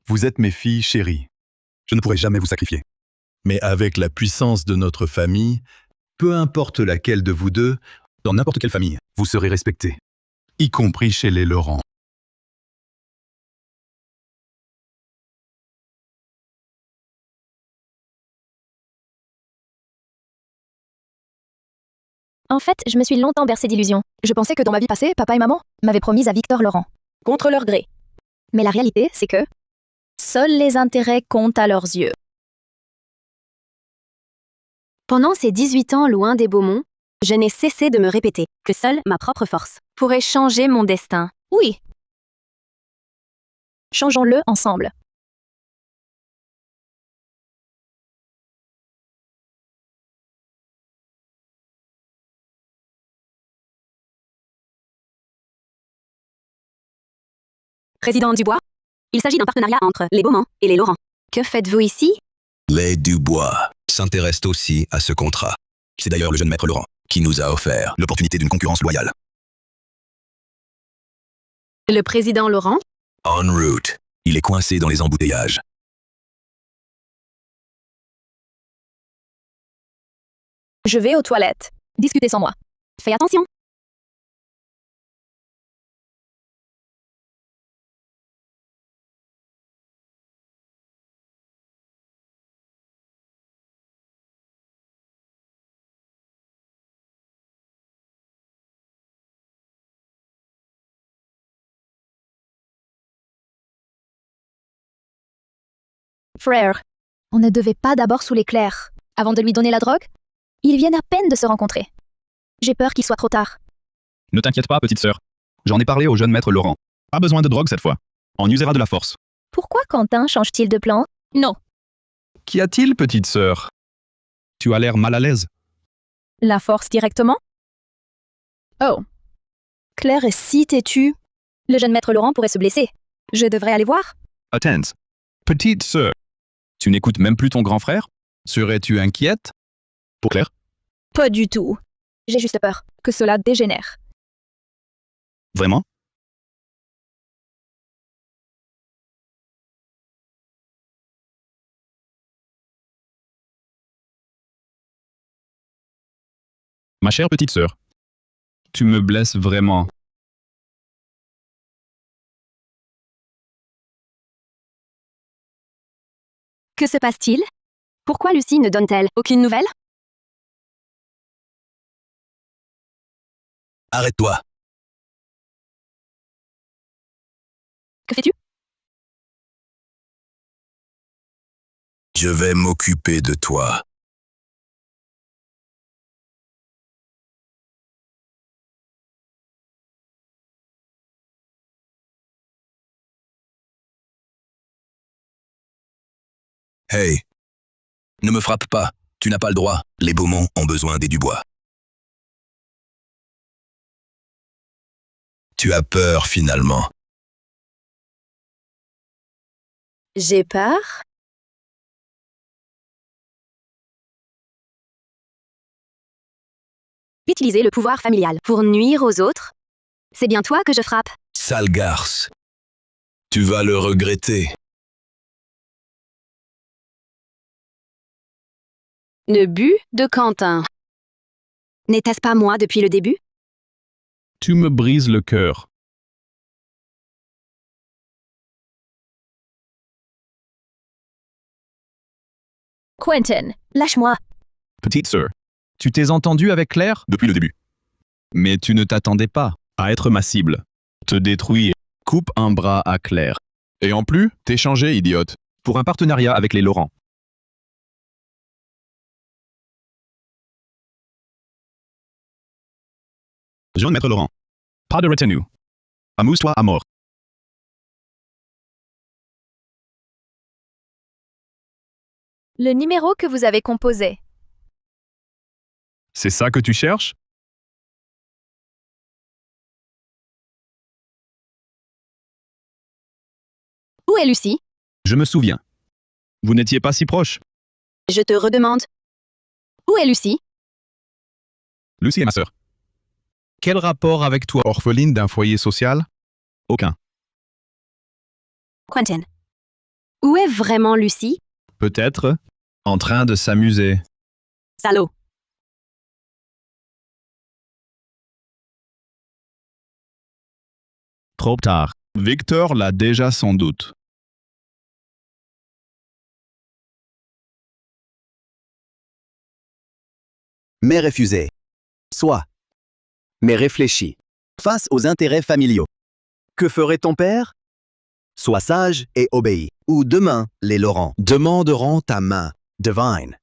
vous êtes mes filles chéries. Je ne pourrai jamais vous sacrifier. Mais avec la puissance de notre famille, peu importe laquelle de vous deux, dans n'importe quelle famille, vous serez respectés, y compris chez les Laurent. En fait, je me suis longtemps bercée d'illusions. Je pensais que dans ma vie passée, papa et maman m'avaient promise à Victor Laurent. Contre leur gré. Mais la réalité, c'est que seuls les intérêts comptent à leurs yeux. Pendant ces 18 ans loin des Beaumont, je n'ai cessé de me répéter que seule ma propre force pourrait changer mon destin. Oui. Changeons-le ensemble. Président Dubois, il s'agit d'un partenariat entre les Beaumont et les Laurent. Que faites-vous ici? Les Dubois s'intéressent aussi à ce contrat. C'est d'ailleurs le jeune maître Laurent qui nous a offert l'opportunité d'une concurrence loyale. Le président Laurent? En route, il est coincé dans les embouteillages. Je vais aux toilettes. Discutez sans moi. Fais attention. Frère, on ne devait pas d'abord sous l'éclair, avant de lui donner la drogue? Ils viennent à peine de se rencontrer. J'ai peur qu'il soit trop tard. Ne t'inquiète pas, petite sœur. J'en ai parlé au jeune maître Laurent. Pas besoin de drogue cette fois. On usera de la force. Pourquoi Quentin change-t-il de plan? Non. Qu'y a-t-il, petite sœur? Tu as l'air mal à l'aise. La force directement? Oh. Claire est si têtue. Le jeune maître Laurent pourrait se blesser. Je devrais aller voir? Attends. Petite sœur. Tu n'écoutes même plus ton grand frère? Serais-tu inquiète? Pour Claire? Pas du tout. J'ai juste peur que cela dégénère. Vraiment? Ma chère petite sœur, tu me blesses vraiment. Que se passe-t-il? Pourquoi Lucie ne donne-t-elle aucune nouvelle? Arrête-toi. Que fais-tu? Je vais m'occuper de toi. Hey! Ne me frappe pas. Tu n'as pas le droit. Les Beaumont ont besoin des Dubois. Tu as peur finalement. J'ai peur? Utiliser le pouvoir familial pour nuire aux autres? C'est bien toi que je frappe. Sale garce. Tu vas le regretter. Le but de Quentin. N'était-ce pas moi depuis le début? Tu me brises le cœur. Quentin, Lâche-moi. Petite sœur, Tu t'es entendu avec Claire? depuis le début. Mais tu ne t'attendais pas. À être ma cible. Te détruire. Coupe un bras à Claire. Et en plus, t'es changé, idiote. Pour un partenariat avec les Laurent. Jean-Maître Laurent. Pas de retenue. Amuse-toi à mort. le numéro que vous avez composé. C'est ça que tu cherches? Où est Lucie? Je me souviens. Vous n'étiez pas si proche. Je te redemande. Où est Lucie? Lucie est ma sœur. Quel rapport avec toi? Orpheline d'un foyer social? Aucun. Quentin. Où est vraiment Lucie? Peut-être en train de s'amuser. Salaud. Trop tard. Victor l'a déjà sans doute. Mais refusé. Soit. Mais réfléchis. Face aux intérêts familiaux. Que ferait ton père? Sois sage et obéis. Ou demain, les Laurent demanderont ta main. Divine.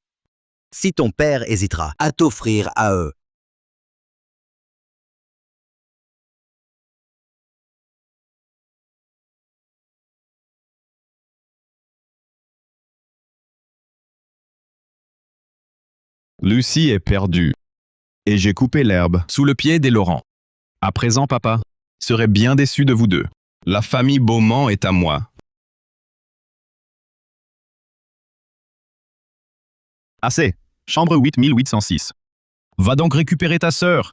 Si ton père hésitera à t'offrir à eux. Lucie est perdue. Et j'ai coupé l'herbe Sous le pied des Laurent. À présent, papa serait bien déçu de vous deux. La famille Beaumont est à moi. Assez. Chambre 8806. Va donc récupérer ta sœur.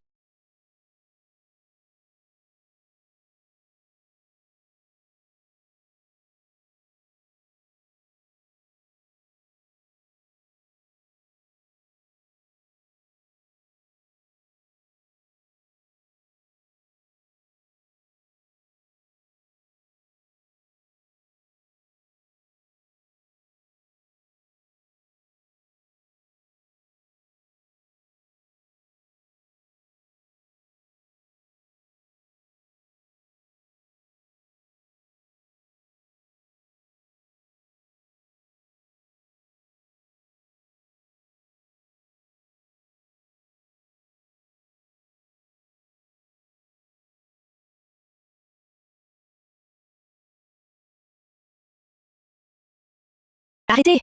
Arrêtez!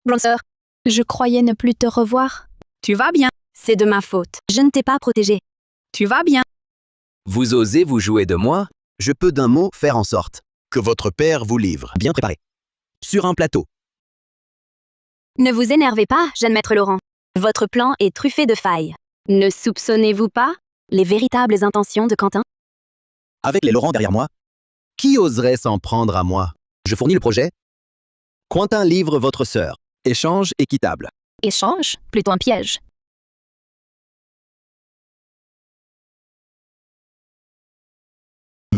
Bronzer, Je croyais ne plus te revoir. tu vas bien? C'est de ma faute. Je ne t'ai pas protégé. Tu vas bien? Vous osez vous jouer de moi? Je peux d'un mot faire en sorte que votre père vous livre. Bien préparé. Sur un plateau. Ne vous énervez pas, jeune maître Laurent. Votre plan est truffé de failles. Ne soupçonnez-vous pas les véritables intentions de Quentin? Avec les Laurent derrière moi? Qui oserait s'en prendre à moi? Je fournis le projet. Quentin livre votre sœur. Échange équitable. Échange, plutôt un piège.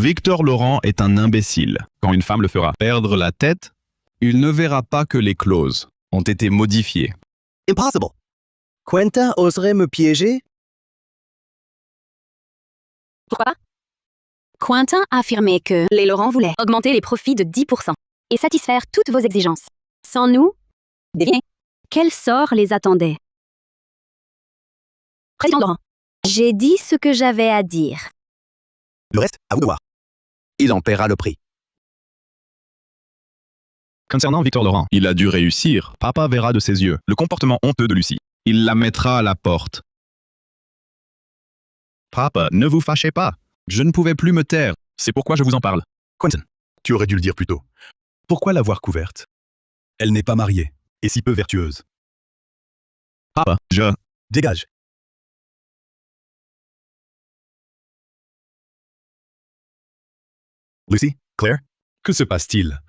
Victor Laurent est un imbécile. Quand une femme le fera perdre la tête, il ne verra pas que les clauses ont été modifiées. Impossible. Quentin oserait me piéger? Pourquoi? Quentin a affirmé que les Laurent voulaient augmenter les profits de 10% et satisfaire toutes vos exigences. Sans nous, devinez, quel sort les attendait? Président Laurent, j'ai dit ce que j'avais à dire. Le reste, à vous de voir. Il en paiera le prix. Concernant Victor Laurent, il a dû réussir. Papa verra de ses yeux le comportement honteux de Lucie. Il la mettra à la porte. Papa, ne vous fâchez pas. Je ne pouvais plus me taire. C'est pourquoi je vous en parle. Quentin, tu aurais dû le dire plus tôt. Pourquoi l'avoir couverte? Elle n'est pas mariée, et si peu vertueuse. Papa, je... Dégage. Lucy, Claire, que se passe-t-il?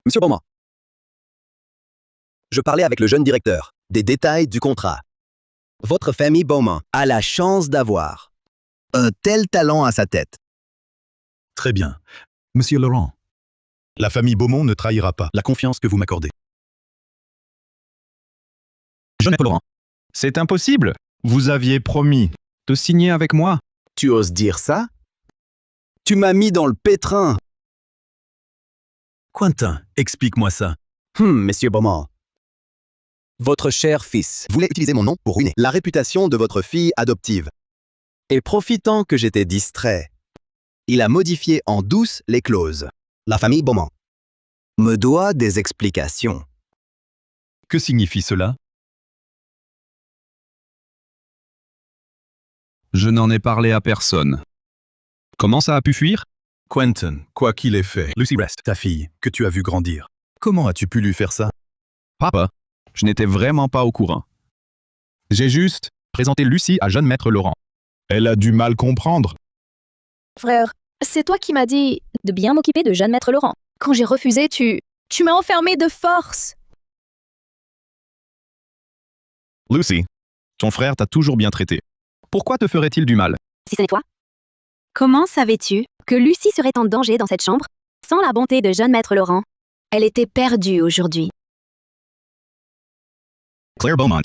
Monsieur Beaumont. Je parlais avec le jeune directeur des détails du contrat. Votre famille Beaumont a la chance d'avoir un tel talent à sa tête. Très bien. Monsieur Laurent, la famille Beaumont ne trahira pas la confiance que vous m'accordez. Jeune Laurent. C'est impossible. Vous aviez promis de signer avec moi. Tu oses dire ça? Tu m'as mis dans le pétrin. Quentin, explique-moi ça. Monsieur Beaumont. Votre cher fils voulait utiliser mon nom pour ruiner la réputation de votre fille adoptive. Et profitant que j'étais distrait, il a modifié en douce les clauses. La famille Beaumont me doit des explications. Que signifie cela? Je n'en ai parlé à personne. Comment ça a pu fuir? Quentin, quoi qu'il ait fait, Lucy reste ta fille, que tu as vue grandir. Comment as-tu pu lui faire ça? Papa, je n'étais vraiment pas au courant. J'ai juste présenté Lucie à jeune maître Laurent. Elle a du mal comprendre. Frère, c'est toi qui m'as dit de bien m'occuper de jeune maître Laurent. Quand j'ai refusé, tu m'as enfermé de force. Lucy, ton frère t'a toujours bien traité. Pourquoi te ferait-il du mal? Si ce n'est toi? Comment savais-tu que Lucie serait en danger dans cette chambre? Sans la bonté de jeune maître Laurent, elle était perdue aujourd'hui. Claire Beaumont.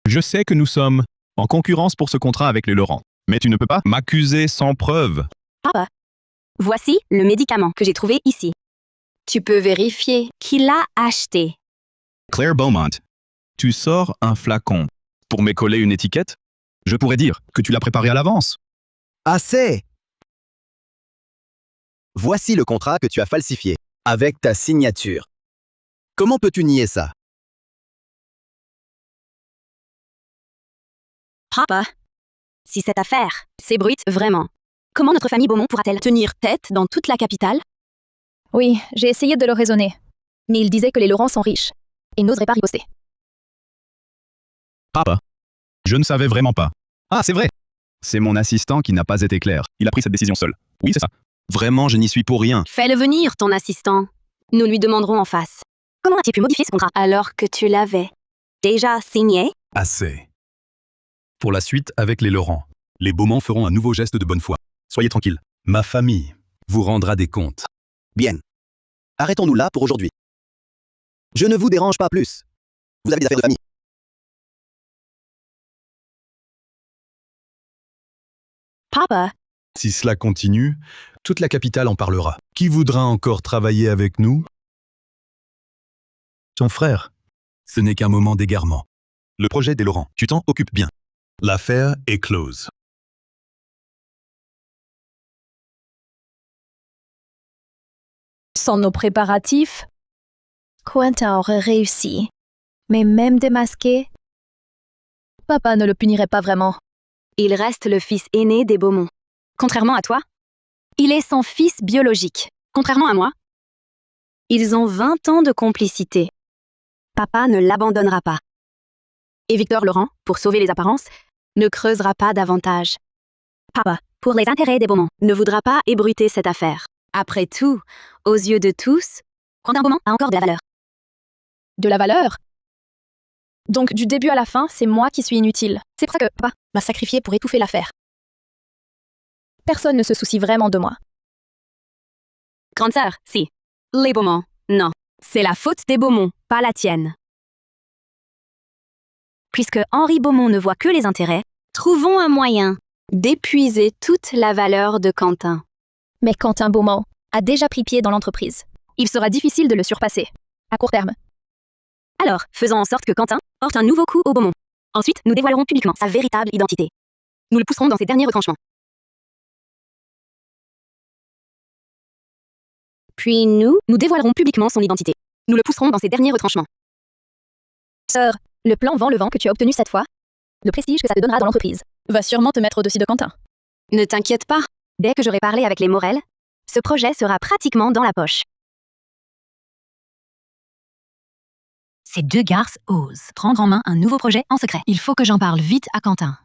Je sais que nous sommes en concurrence pour ce contrat avec les Laurent, mais tu ne peux pas m'accuser sans preuve. Papa, voici le médicament que j'ai trouvé ici. Tu peux vérifier qui l'a acheté. Claire Beaumont, tu sors un flacon pour m'écoller une étiquette? Je pourrais dire que tu l'as préparé à l'avance. Assez! Voici le contrat que tu as falsifié, avec ta signature. Comment peux-tu nier ça? Papa, si cette affaire s'ébruite vraiment, comment notre famille Beaumont pourra-t-elle tenir tête dans toute la capitale? Oui, j'ai essayé de le raisonner. Mais il disait que les Laurent sont riches et n'oseraient pas riposter. Papa, je ne savais vraiment pas. Ah, c'est vrai. C'est mon assistant qui n'a pas été clair. Il a pris cette décision seul. Oui, c'est ça. Vraiment, je n'y suis pour rien. Fais-le venir, ton assistant. Nous lui demanderons en face. Comment as-tu pu modifier ce contrat alors que tu l'avais déjà signé? Assez. Pour la suite, avec les Laurent, les Beaumont feront un nouveau geste de bonne foi. Soyez tranquille. Ma famille vous rendra des comptes. Bien. Arrêtons-nous là pour aujourd'hui. Je ne vous dérange pas plus. Vous avez des affaires de famille. Papa, Si cela continue, toute la capitale en parlera. Qui voudra encore travailler avec nous? Ton frère. Ce n'est qu'un moment d'égarement. Le projet des Laurent, tu t'en occupes bien. L'affaire est close. Sans nos préparatifs, Quentin aurait réussi. Mais même démasqué, papa ne le punirait pas vraiment. il reste le fils aîné des Beaumont. Contrairement à toi, il est son fils biologique. Contrairement à moi, ils ont 20 ans de complicité. Papa ne l'abandonnera pas. Et Victor Laurent, pour sauver les apparences, ne creusera pas davantage. Papa, pour les intérêts des Beaumont, ne voudra pas ébruiter cette affaire. Après tout, aux yeux de tous, Quentin Beaumont a encore de la valeur. De la valeur? Donc du début à la fin, c'est moi qui suis inutile. C'est pour ça que papa m'a sacrifié pour étouffer l'affaire. Personne ne se soucie vraiment de moi. Grande sœur, si. Les Beaumont, non. C'est la faute des Beaumont, pas la tienne. Puisque Henri Beaumont ne voit que les intérêts, trouvons un moyen d'épuiser toute la valeur de Quentin. Mais Quentin Beaumont a déjà pris pied dans l'entreprise. Il sera difficile de le surpasser. À court terme. Alors, faisons en sorte que Quentin porte un nouveau coup au Beaumont. Ensuite, nous dévoilerons publiquement sa véritable identité. Nous le pousserons dans ses derniers retranchements. Puis nous dévoilerons publiquement son identité. Nous le pousserons dans ses derniers retranchements. Sœur, le plan vend le vent que tu as obtenu cette fois, le prestige que ça te donnera dans l'entreprise, va sûrement te mettre au-dessus de Quentin. Ne t'inquiète pas. Dès que j'aurai parlé avec les Morel, ce projet sera pratiquement dans la poche. Ces deux garces osent prendre en main un nouveau projet en secret. Il faut que j'en parle vite à Quentin.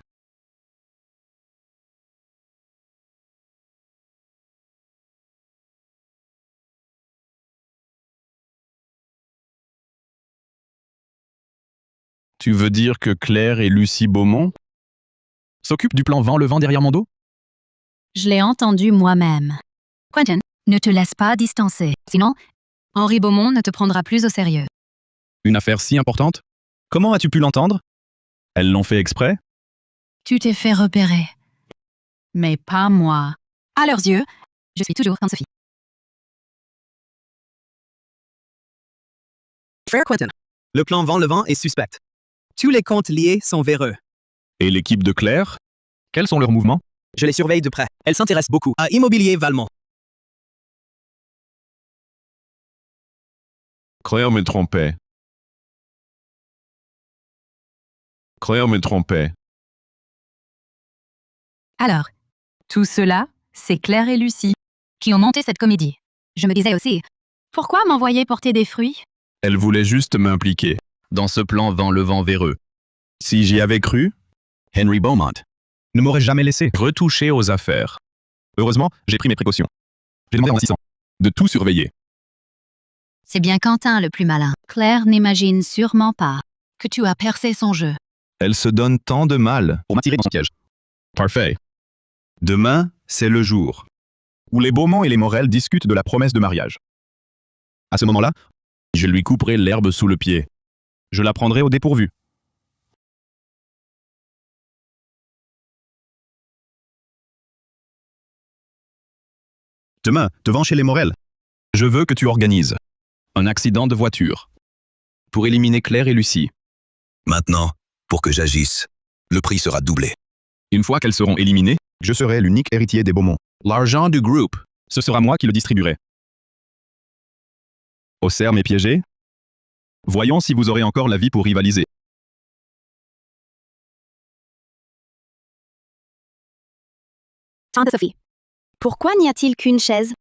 Tu veux dire que Claire et Lucie Beaumont s'occupent du plan vent le vent derrière mon dos? Je l'ai entendu moi-même. Quentin, ne te laisse pas distancer. Sinon, Henri Beaumont ne te prendra plus au sérieux. Une affaire si importante? Comment as-tu pu l'entendre? Elles l'ont fait exprès? Tu t'es fait repérer. Mais pas moi. à leurs yeux, je suis toujours Tante Sophie. Frère Quentin, le plan vent le vent est suspect. Tous les comptes liés sont véreux. Et l'équipe de Claire? Quels sont leurs mouvements? Je les surveille de près. Elle s'intéresse beaucoup à Immobilier Valmont. Claire me trompait. Claire me trompait. Alors, tout cela, c'est Claire et Lucie qui ont monté cette comédie. Je me disais aussi, pourquoi m'envoyer porter des fruits? Elle voulait juste m'impliquer dans ce plan vent le vent véreux. Si j'y avais cru, Henry Beaumont ne m'aurait jamais laissé retoucher aux affaires. Heureusement, j'ai pris mes précautions. J'ai demandé à mon assistant de tout surveiller. C'est bien Quentin le plus malin. Claire n'imagine sûrement pas que tu as percé son jeu. Elle se donne tant de mal pour m'attirer dans son piège. Parfait. Demain, c'est le jour où les Beaumont et les Morel discutent de la promesse de mariage. À ce moment-là, je lui couperai l'herbe sous le pied. Je la prendrai au dépourvu. Demain, devant chez les Morel, je veux que tu organises un accident de voiture pour éliminer Claire et Lucie. Maintenant, pour que j'agisse, le prix sera doublé. Une fois qu'elles seront éliminées, je serai l'unique héritier des Beaumont. L'argent du groupe, ce sera moi qui le distribuerai. Osser m'est piégé? Voyons si vous aurez encore la vie pour rivaliser. Tante Sophie. Pourquoi n'y a-t-il qu'une chaise?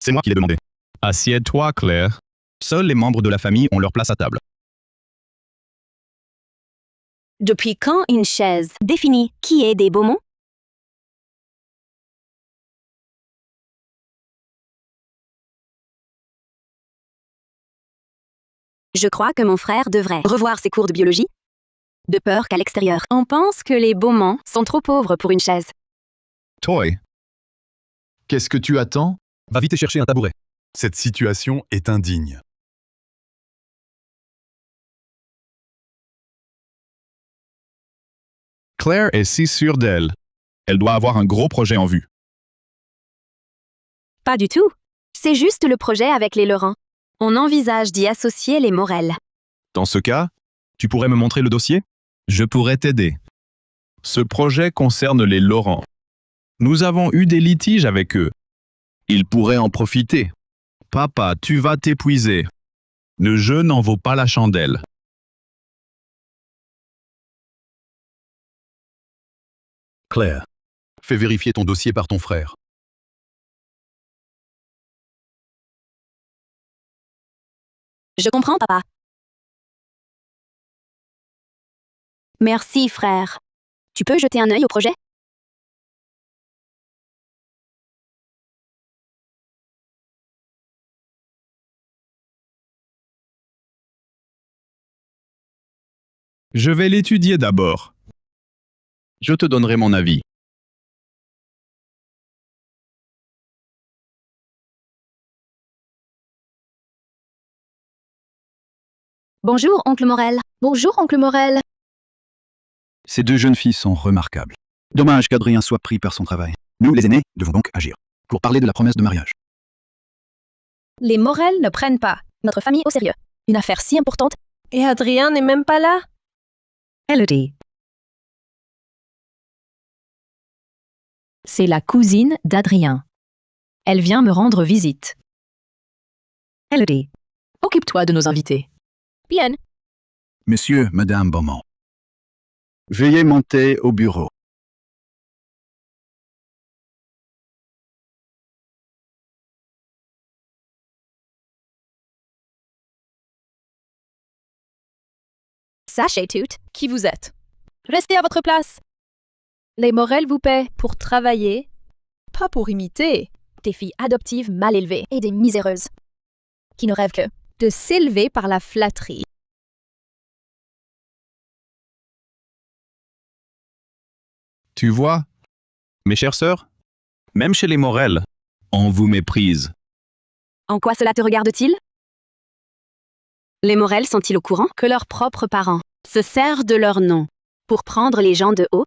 C'est moi qui l'ai demandé. Assieds-toi, Claire. Seuls les membres de la famille ont leur place à table. Depuis quand une chaise définit qui est des Beaumont? Je crois que mon frère devrait revoir ses cours de biologie. De peur qu'à l'extérieur, on pense que les Beaumont sont trop pauvres pour une chaise. Toy. Qu'est-ce que tu attends? Va vite chercher un tabouret. Cette situation est indigne. Claire est si sûre d'elle. Elle doit avoir un gros projet en vue. Pas du tout. C'est juste le projet avec les Laurent. On envisage d'y associer les Morel. Dans ce cas, tu pourrais me montrer le dossier? Je pourrais t'aider. Ce projet concerne les Laurent. Nous avons eu des litiges avec eux. Ils pourraient en profiter. Papa, tu vas t'épuiser. Le jeu n'en vaut pas la chandelle. Claire, fais vérifier ton dossier par ton frère. Je comprends, papa. Merci, frère. Tu peux jeter un œil au projet? Je vais l'étudier d'abord. Je te donnerai mon avis. Bonjour, oncle Morel. Bonjour, oncle Morel. Ces deux jeunes filles sont remarquables. Dommage qu'Adrien soit pris par son travail. Nous, les aînés, devons donc agir. Pour parler de la promesse de mariage. Les Morel ne prennent pas notre famille au sérieux. Une affaire si importante. Et Adrien n'est même pas là? Elodie. C'est la cousine d'Adrien. Elle vient me rendre visite. Elodie. Occupe-toi de nos invités. Bien. Monsieur, Madame Beaumont. Veuillez monter au bureau. Sachez toutes qui vous êtes. Restez à votre place. Les Morel vous paient pour travailler, pas pour imiter des filles adoptives mal élevées et des miséreuses qui ne rêvent que de s'élever par la flatterie. Tu vois, mes chères sœurs, même chez les Morel, on vous méprise. En quoi cela te regarde-t-il? Les Morel sont-ils au courant que leurs propres parents se servent de leur nom pour prendre les gens de haut?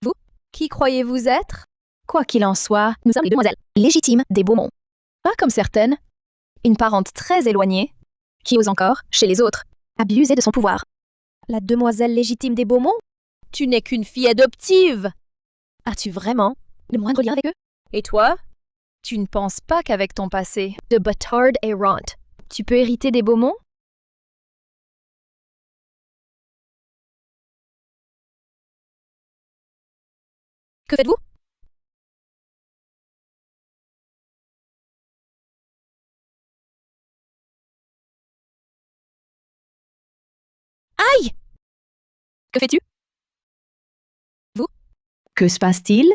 Vous, qui croyez-vous être? Quoi qu'il en soit, nous sommes les demoiselles légitimes des Beaumont. Pas comme certaines, une parente très éloignée, qui ose encore, chez les autres, abuser de son pouvoir. La demoiselle légitime des Beaumont? Tu n'es qu'une fille adoptive! As-tu vraiment le moindre lien avec eux? Et toi? Tu ne penses pas qu'avec ton passé de bâtarde errante, tu peux hériter des Beaumont? Que faites-vous? Aïe! Que fais-tu? Vous? Que se passe-t-il?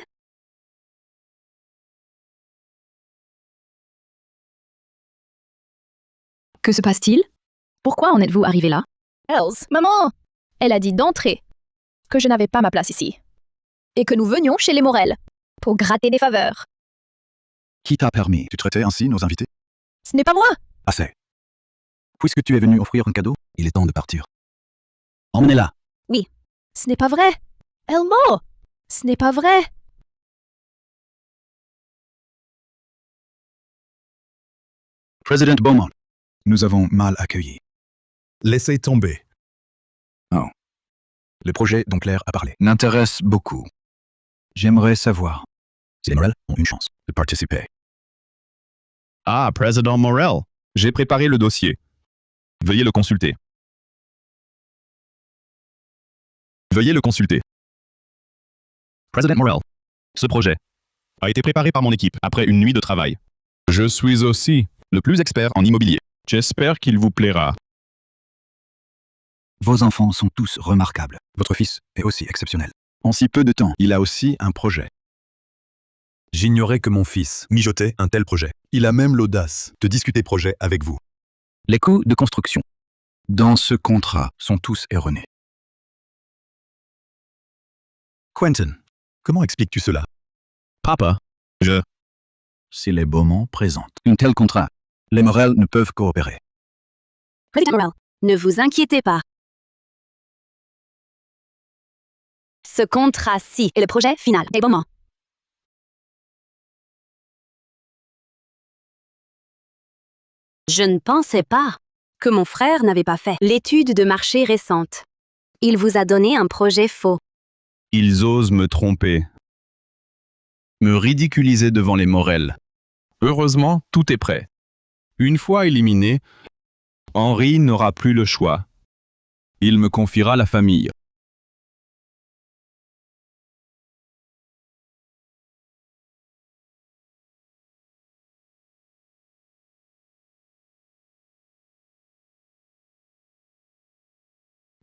Que se passe-t-il? Pourquoi en êtes-vous arrivé là? Els, maman! Elle a dit d'entrée que je n'avais pas ma place ici et que nous venions chez les Morel pour gratter des faveurs. Qui t'a permis de traiter ainsi nos invités? Ce n'est pas moi! Assez. Puisque tu es venu offrir un cadeau, il est temps de partir. Emmenez-la. Oui. Ce n'est pas vrai! Elmo! Ce n'est pas vrai! Président Beaumont, nous avons mal accueilli. Laissez tomber. Oh. Le projet dont Claire a parlé m'intéresse beaucoup. J'aimerais savoir si les Morel ont une chance de participer. Ah, Président Morel, j'ai préparé le dossier. Veuillez le consulter. Veuillez le consulter. Président Morel, ce projet a été préparé par mon équipe après une nuit de travail. Je suis aussi le plus expert en immobilier. J'espère qu'il vous plaira. Vos enfants sont tous remarquables. Votre fils est aussi exceptionnel. En si peu de temps, il a aussi un projet. J'ignorais que mon fils mijotait un tel projet. Il a même l'audace de discuter projet avec vous. Les coûts de construction dans ce contrat sont tous erronés. Quentin, comment expliques-tu cela? Papa, Si les Beaumont présentent un tel contrat, les Morel ne peuvent coopérer. Président Morel, ne vous inquiétez pas. Ce contrat-ci est le projet final des Beaumont. Je ne pensais pas que mon frère n'avait pas fait l'étude de marché récente. Il vous a donné un projet faux. ils osent me tromper. Me ridiculiser devant les Morel. Heureusement, tout est prêt. Une fois éliminé, Henri n'aura plus le choix. Il me confiera la famille.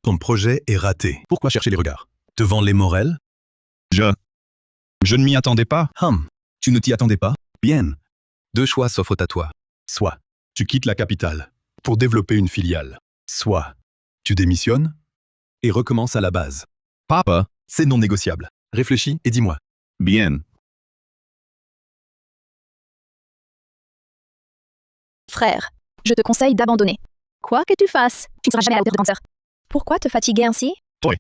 Ton projet est raté. Pourquoi chercher les regards? Devant les Morel? Je ne m'y attendais pas. Tu ne t'y attendais pas? Bien. Deux choix s'offrent à toi. Soit tu quittes la capitale pour développer une filiale. Soit tu démissionnes et recommence à la base. Papa, C'est non négociable. Réfléchis et dis-moi. bien. Frère, je te conseille d'abandonner. Quoi que tu fasses, tu ne seras jamais à la hauteur de grande sœur. Pourquoi te fatiguer ainsi? Toi.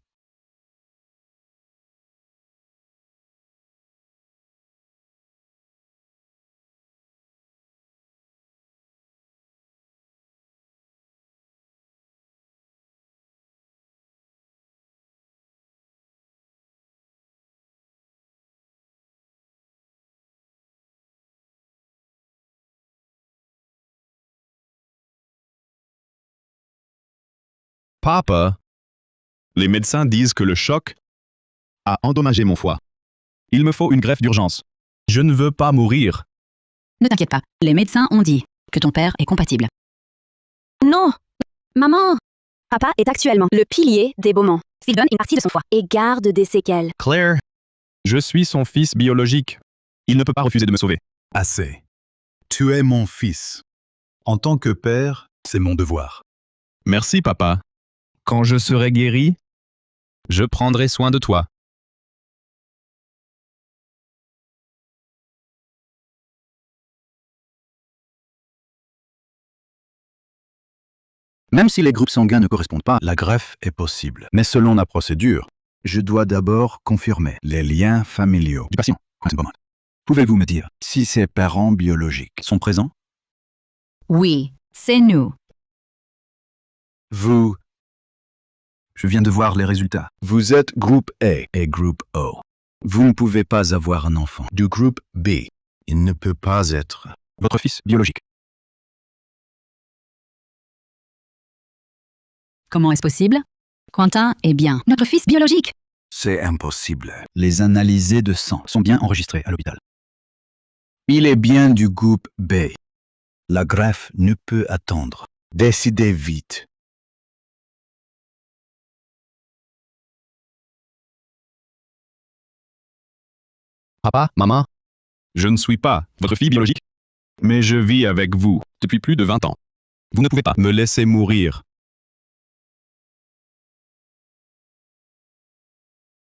Papa, les médecins disent que le choc a endommagé mon foie. Il me faut une greffe d'urgence. Je ne veux pas mourir. Ne t'inquiète pas, les médecins ont dit que ton père est compatible. Non! Maman! Papa est actuellement le pilier des Beaumont. S'il donne une partie de son foie et garde des séquelles. Claire, je suis son fils biologique. Il ne peut pas refuser de me sauver. Assez. Tu es mon fils. En tant que père, c'est mon devoir. Merci, papa. Quand je serai guéri, je prendrai soin de toi. Même si les groupes sanguins ne correspondent pas, La greffe est possible. mais selon la procédure, je dois d'abord confirmer les liens familiaux Du patient. Pouvez-vous me dire si ses parents biologiques sont présents? Oui, c'est nous. Vous... Je viens de voir les résultats. Vous êtes groupe A et groupe O. Vous ne pouvez pas avoir un enfant. Du groupe B, il ne peut pas être. Votre fils biologique. Comment est-ce possible? Quentin est bien notre fils biologique. C'est impossible. Les analysés de sang sont bien enregistrés à l'hôpital. Il est bien du groupe B. La greffe ne peut attendre. Décidez vite. Papa, maman, je ne suis pas votre fille biologique, mais je vis avec vous depuis plus de 20 ans. Vous ne pouvez pas me laisser mourir.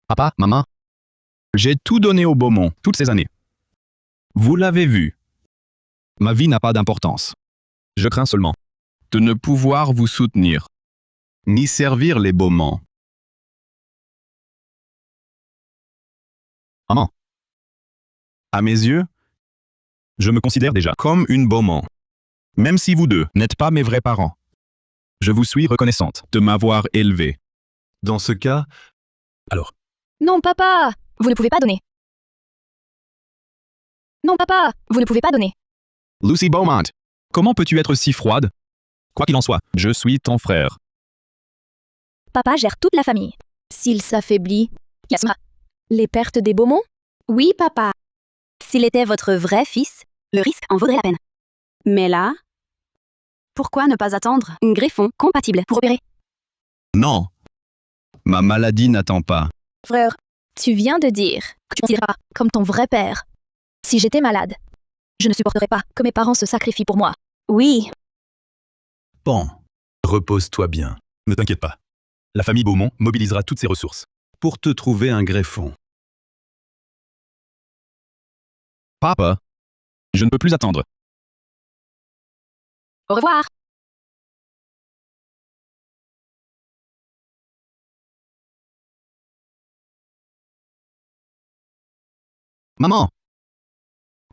Papa, maman, j'ai tout donné au Beaumont toutes ces années. Vous l'avez vu. Ma vie n'a pas d'importance. Je crains seulement de ne pouvoir vous soutenir, ni servir les Beaumont. Maman, à mes yeux, je me considère déjà comme une Beaumont. Même si vous deux n'êtes pas mes vrais parents. Je vous suis reconnaissante de m'avoir élevé. Dans ce cas, alors, Non, papa! Vous ne pouvez pas donner. Non, papa! Vous ne pouvez pas donner. Lucy Beaumont, comment peux-tu être si froide? Quoi qu'il en soit, je suis ton frère. Papa gère toute la famille. S'il s'affaiblit, Yasma. Les pertes des Beaumont? Oui, papa. S'il était votre vrai fils, le risque en vaudrait la peine. Mais là, pourquoi ne pas attendre un greffon compatible pour opérer? Non. Ma maladie n'attend pas. Frère, tu viens de dire que tu me considérais pas comme ton vrai père. Si j'étais malade, je ne supporterais pas que mes parents se sacrifient pour moi. Oui, bon, repose-toi bien. Ne t'inquiète pas. La famille Beaumont mobilisera toutes ses ressources pour te trouver un greffon. Papa, je ne peux plus attendre. au revoir. Maman,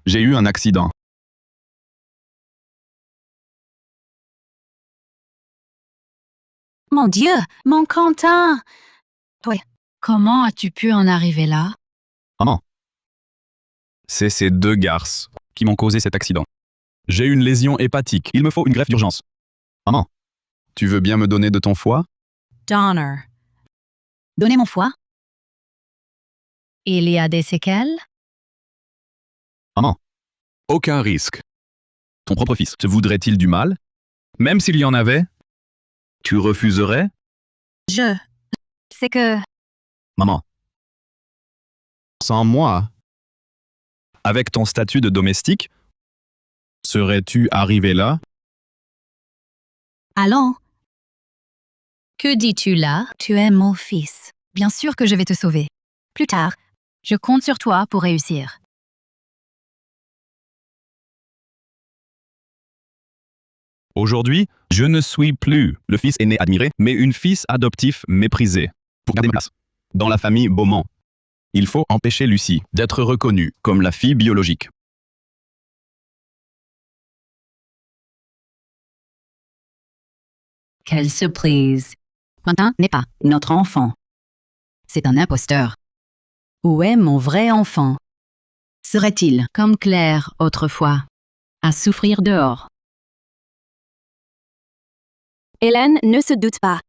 j'ai eu un accident. Mon Dieu, mon Quentin! Oui. Comment as-tu pu en arriver là? Maman, c'est ces deux garces qui m'ont causé cet accident. J'ai une lésion hépatique. Il me faut une greffe d'urgence. Maman, tu veux bien me donner de ton foie? Donner. Donnez mon foie. Il y a des séquelles? Maman, aucun risque. Ton propre fils te voudrait-il du mal? Même s'il y en avait? Tu refuserais? C'est que... Maman, sans moi, avec ton statut de domestique, serais-tu arrivé là? Allons, Que dis-tu là? Tu es mon fils. Bien sûr que je vais te sauver. Plus tard, je compte sur toi pour réussir. Aujourd'hui, je ne suis plus le fils aîné admiré, mais une fils adoptif méprisée. Pour garder ma place dans la famille Beaumont, il faut empêcher Lucie d'être reconnue comme la fille biologique. Qu'elle se plaise. Quentin n'est pas notre enfant. C'est un imposteur. Où est mon vrai enfant? Serait-il comme Claire autrefois, à souffrir dehors? Hélène ne se doute pas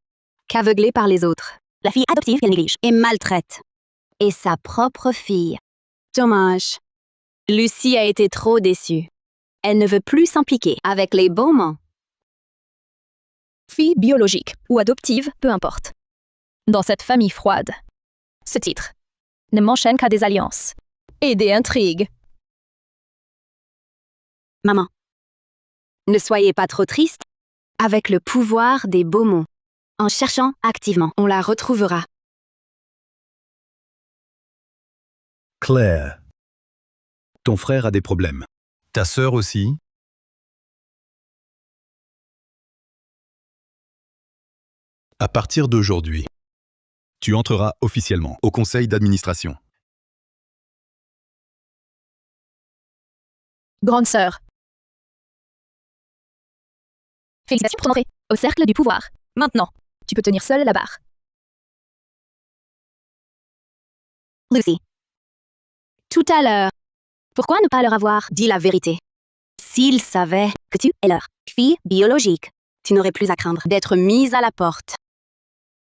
qu'aveuglée par les autres, la fille adoptive qu'elle néglige et maltraite. Et sa propre fille. Dommage. Lucie a été trop déçue. Elle ne veut plus s'impliquer avec les Beaumont. Fille biologique ou adoptive, peu importe. Dans cette famille froide, ce titre ne m'enchaîne qu'à des alliances et des intrigues. Maman, ne soyez pas trop triste. Avec le pouvoir des Beaumont, en cherchant activement, on la retrouvera. Claire. Ton frère a des problèmes. Ta sœur aussi? À partir d'aujourd'hui, tu entreras officiellement au conseil d'administration. Grande sœur. Félicitations pour ton entrée au cercle du pouvoir. Maintenant, tu peux tenir seule la barre. Lucy. Tout à l'heure. Pourquoi ne pas leur avoir dit la vérité? S'ils savaient que tu es leur fille biologique, tu n'aurais plus à craindre d'être mise à la porte.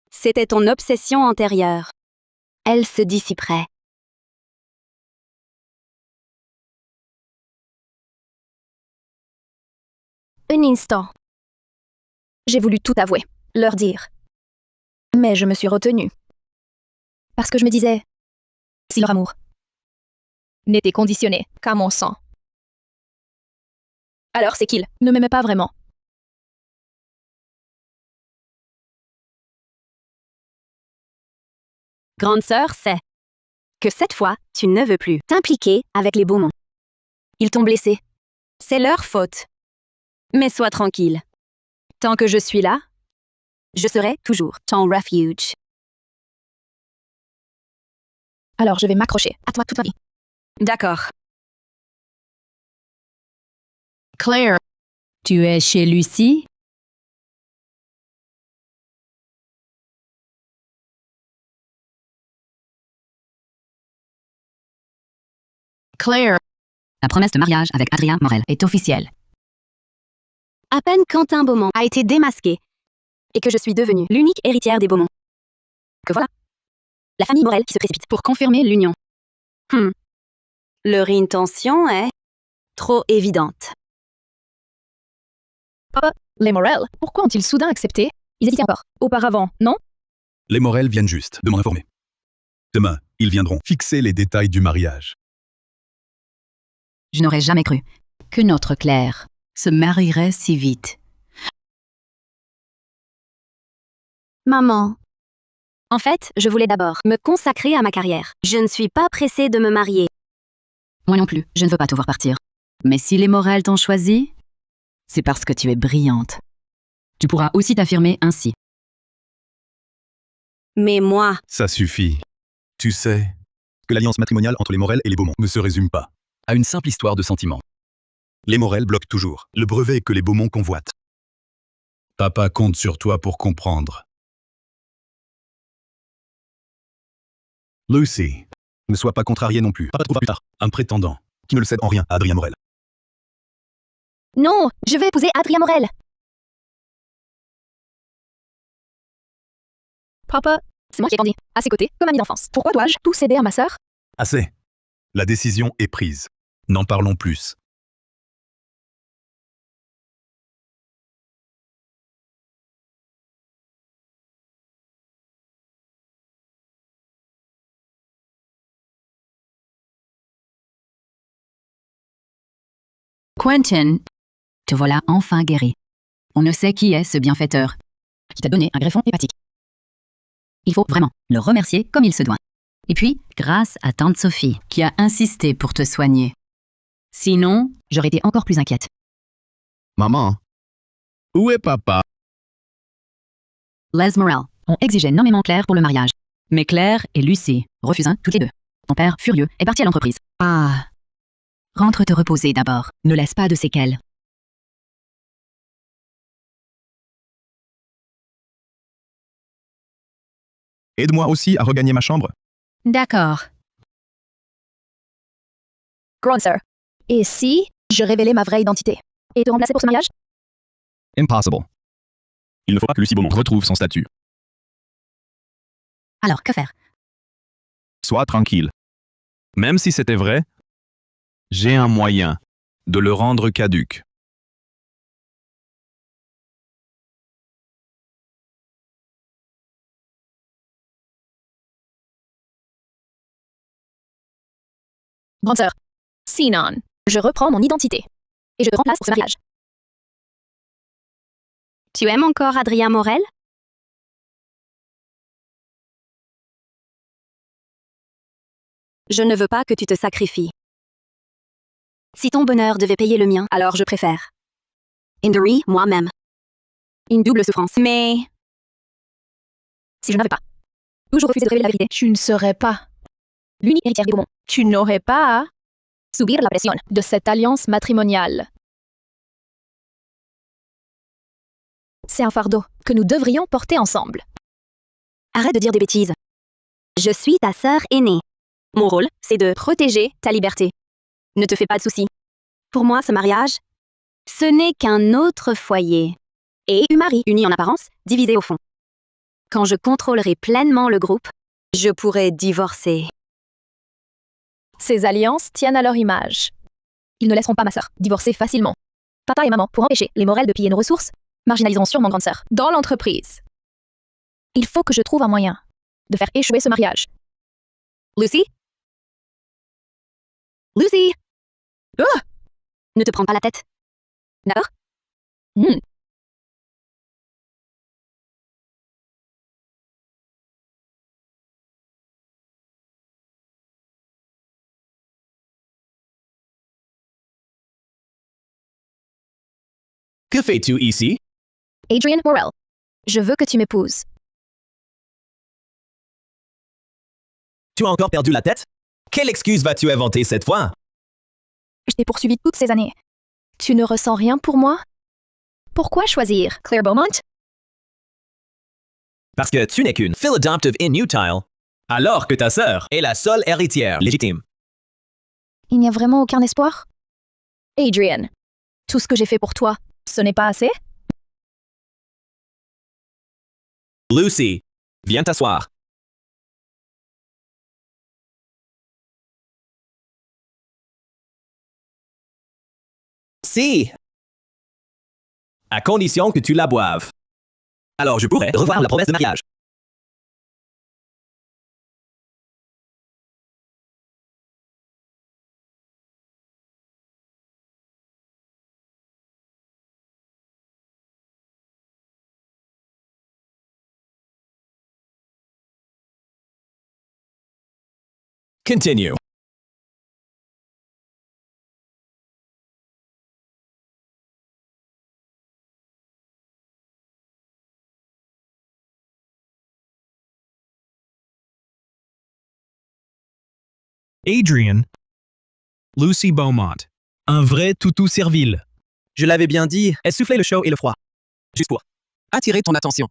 C'était ton obsession antérieure. Elle se dissiperait. Un instant. J'ai voulu tout avouer, leur dire. Mais je me suis retenue. Parce que je me disais, si leur amour n'était conditionné qu'à mon sang, alors c'est qu'ils ne m'aimaient pas vraiment. Grande sœur sait que cette fois, tu ne veux plus t'impliquer avec les Beaumont. Ils t'ont blessé. C'est leur faute. Mais sois tranquille. Tant que je suis là, je serai toujours ton refuge. Alors je vais m'accrocher à toi toute ma vie. D'accord. Claire, tu es chez Lucie? Claire. La promesse de mariage avec Adrien Morel est officielle. À peine Quentin Beaumont a été démasqué et que je suis devenue l'unique héritière des Beaumont. Que voilà. La famille Morel qui se précipite pour confirmer l'union. Leur intention est trop évidente. Papa, les Morel, pourquoi ont-ils soudain accepté? Ils hésitaient encore. Auparavant, non? Les Morel viennent juste de m'en informer. Demain, ils viendront fixer les détails du mariage. Je n'aurais jamais cru que notre Claire se marierait si vite. Maman. En fait, je voulais d'abord me consacrer à ma carrière. Je ne suis pas pressée de me marier. Moi non plus, je ne veux pas te voir partir. Mais si les Morel t'ont choisi, c'est parce que tu es brillante. Tu pourras aussi t'affirmer ainsi. Mais moi, Ça suffit. Tu sais que l'alliance matrimoniale entre les Morel et les Beaumont ne se résume pas à une simple histoire de sentiments. Les Morel bloquent toujours le brevet que les Beaumont convoitent. Papa compte sur toi pour comprendre. Lucy, ne sois pas contrariée non plus. Papa trouvera plus tard un prétendant qui ne le cède en rien à Adrien Morel. Non, je vais épouser Adrien Morel. Papa, c'est moi qui ai grandi à ses côtés comme ami d'enfance. Pourquoi dois-je tout céder à ma sœur? Assez. La décision est prise. N'en parlons plus. Quentin, te voilà enfin guéri. On ne sait qui est ce bienfaiteur. qui t'a donné un greffon hépatique. Il faut vraiment le remercier comme il se doit. Et puis, grâce à tante Sophie, qui a insisté pour te soigner. Sinon, j'aurais été encore plus inquiète. Maman, où est papa? Les Morel ont exigé nommément Claire pour le mariage. Mais Claire et Lucie refusant toutes les deux. Ton père, furieux, est parti à l'entreprise. Ah. Rentre te reposer d'abord. Ne laisse pas de séquelles. Aide-moi aussi à regagner ma chambre. D'accord. Grande sœur. Et si je révélais ma vraie identité et te remplaçais pour ce mariage? Impossible. Il ne faut pas que Lucie Beaumont retrouve son statut. Alors, que faire? Sois tranquille. Même si c'était vrai, j'ai un moyen de le rendre caduc. Grande sœur. Sinon, je reprends mon identité et je te remplace pour ce mariage. Tu aimes encore Adrien Morel? Je ne veux pas que tu te sacrifies. Si ton bonheur devait payer le mien, alors je préfère endurer moi-même une double souffrance. Mais Si je n'avais pas toujours refusé de révéler la vérité, tu ne serais pas l'unique héritière des Beaumont. Tu n'aurais pas à subir la pression de cette alliance matrimoniale. C'est un fardeau que nous devrions porter ensemble. arrête de dire des bêtises. Je suis ta sœur aînée. Mon rôle, c'est de protéger ta liberté. Ne te fais pas de soucis. Pour moi, ce mariage, ce n'est qu'un autre foyer. Et un mari uni en apparence, divisé au fond. Quand je contrôlerai pleinement le groupe, je pourrai divorcer. Ces alliances tiennent à leur image. Ils ne laisseront pas ma sœur divorcer facilement. Papa et maman, pour empêcher les Morel de piller nos ressources, marginaliseront sûrement grande sœur dans l'entreprise. Il faut que je trouve un moyen de faire échouer ce mariage. Lucy? Lucy? Ah! Ne te prends pas la tête. D'accord? Que fais-tu ici? Adrian Morel, je veux que tu m'épouses. Tu as encore perdu la tête? Quelle excuse vas-tu inventer cette fois? Je t'ai poursuivi toutes ces années. Tu ne ressens rien pour moi? Pourquoi choisir Claire Beaumont? Parce que tu n'es qu'une fille adoptive inutile, alors que ta sœur est la seule héritière légitime. Il n'y a vraiment aucun espoir? Adrian, tout ce que j'ai fait pour toi, ce n'est pas assez? Lucy, viens t'asseoir. Si. À condition que tu la boives. Alors je pourrais revoir la promesse de mariage. Continue. Adrian. Lucy Beaumont. Un vrai toutou servile. Je l'avais bien dit, essouffler le chaud et le froid. Juste pour attirer ton attention.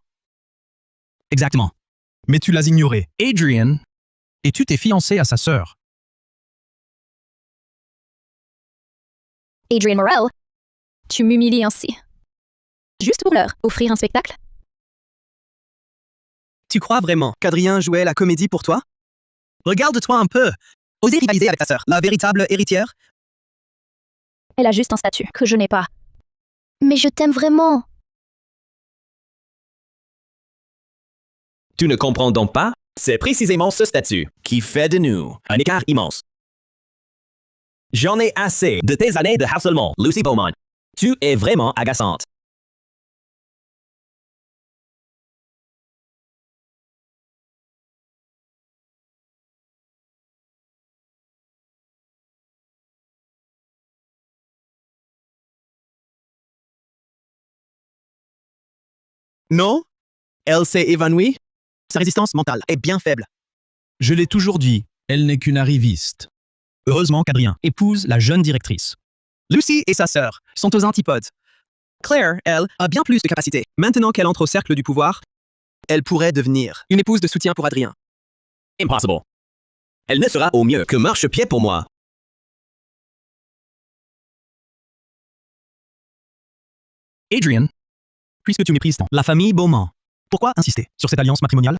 Exactement. Mais tu l'as ignoré. Adrian. Et tu t'es fiancé à sa sœur. Adrian Morel, tu m'humilies ainsi. Juste pour leur offrir un spectacle? Tu crois vraiment qu'Adrien jouait la comédie pour toi? Regarde-toi un peu. Oser rivaliser avec ta sœur, la véritable héritière? Elle a juste un statut que je n'ai pas. Mais je t'aime vraiment. Tu ne comprends donc pas? C'est précisément ce statut qui fait de nous un écart immense. J'en ai assez de tes années de harcèlement, Lucy Beaumont. Tu es vraiment agaçante. Non? Elle s'est évanouie? Sa résistance mentale est bien faible. Je l'ai toujours dit, elle n'est qu'une arriviste. Heureusement qu'Adrien épouse la jeune directrice. Lucy et sa sœur sont aux antipodes. Claire, elle, a bien plus de capacités. Maintenant qu'elle entre au cercle du pouvoir, elle pourrait devenir une épouse de soutien pour Adrien. Impossible. Elle ne sera au mieux que marchepied pour moi. Adrian, puisque tu méprises tant la famille Beaumont, pourquoi insister sur cette alliance matrimoniale?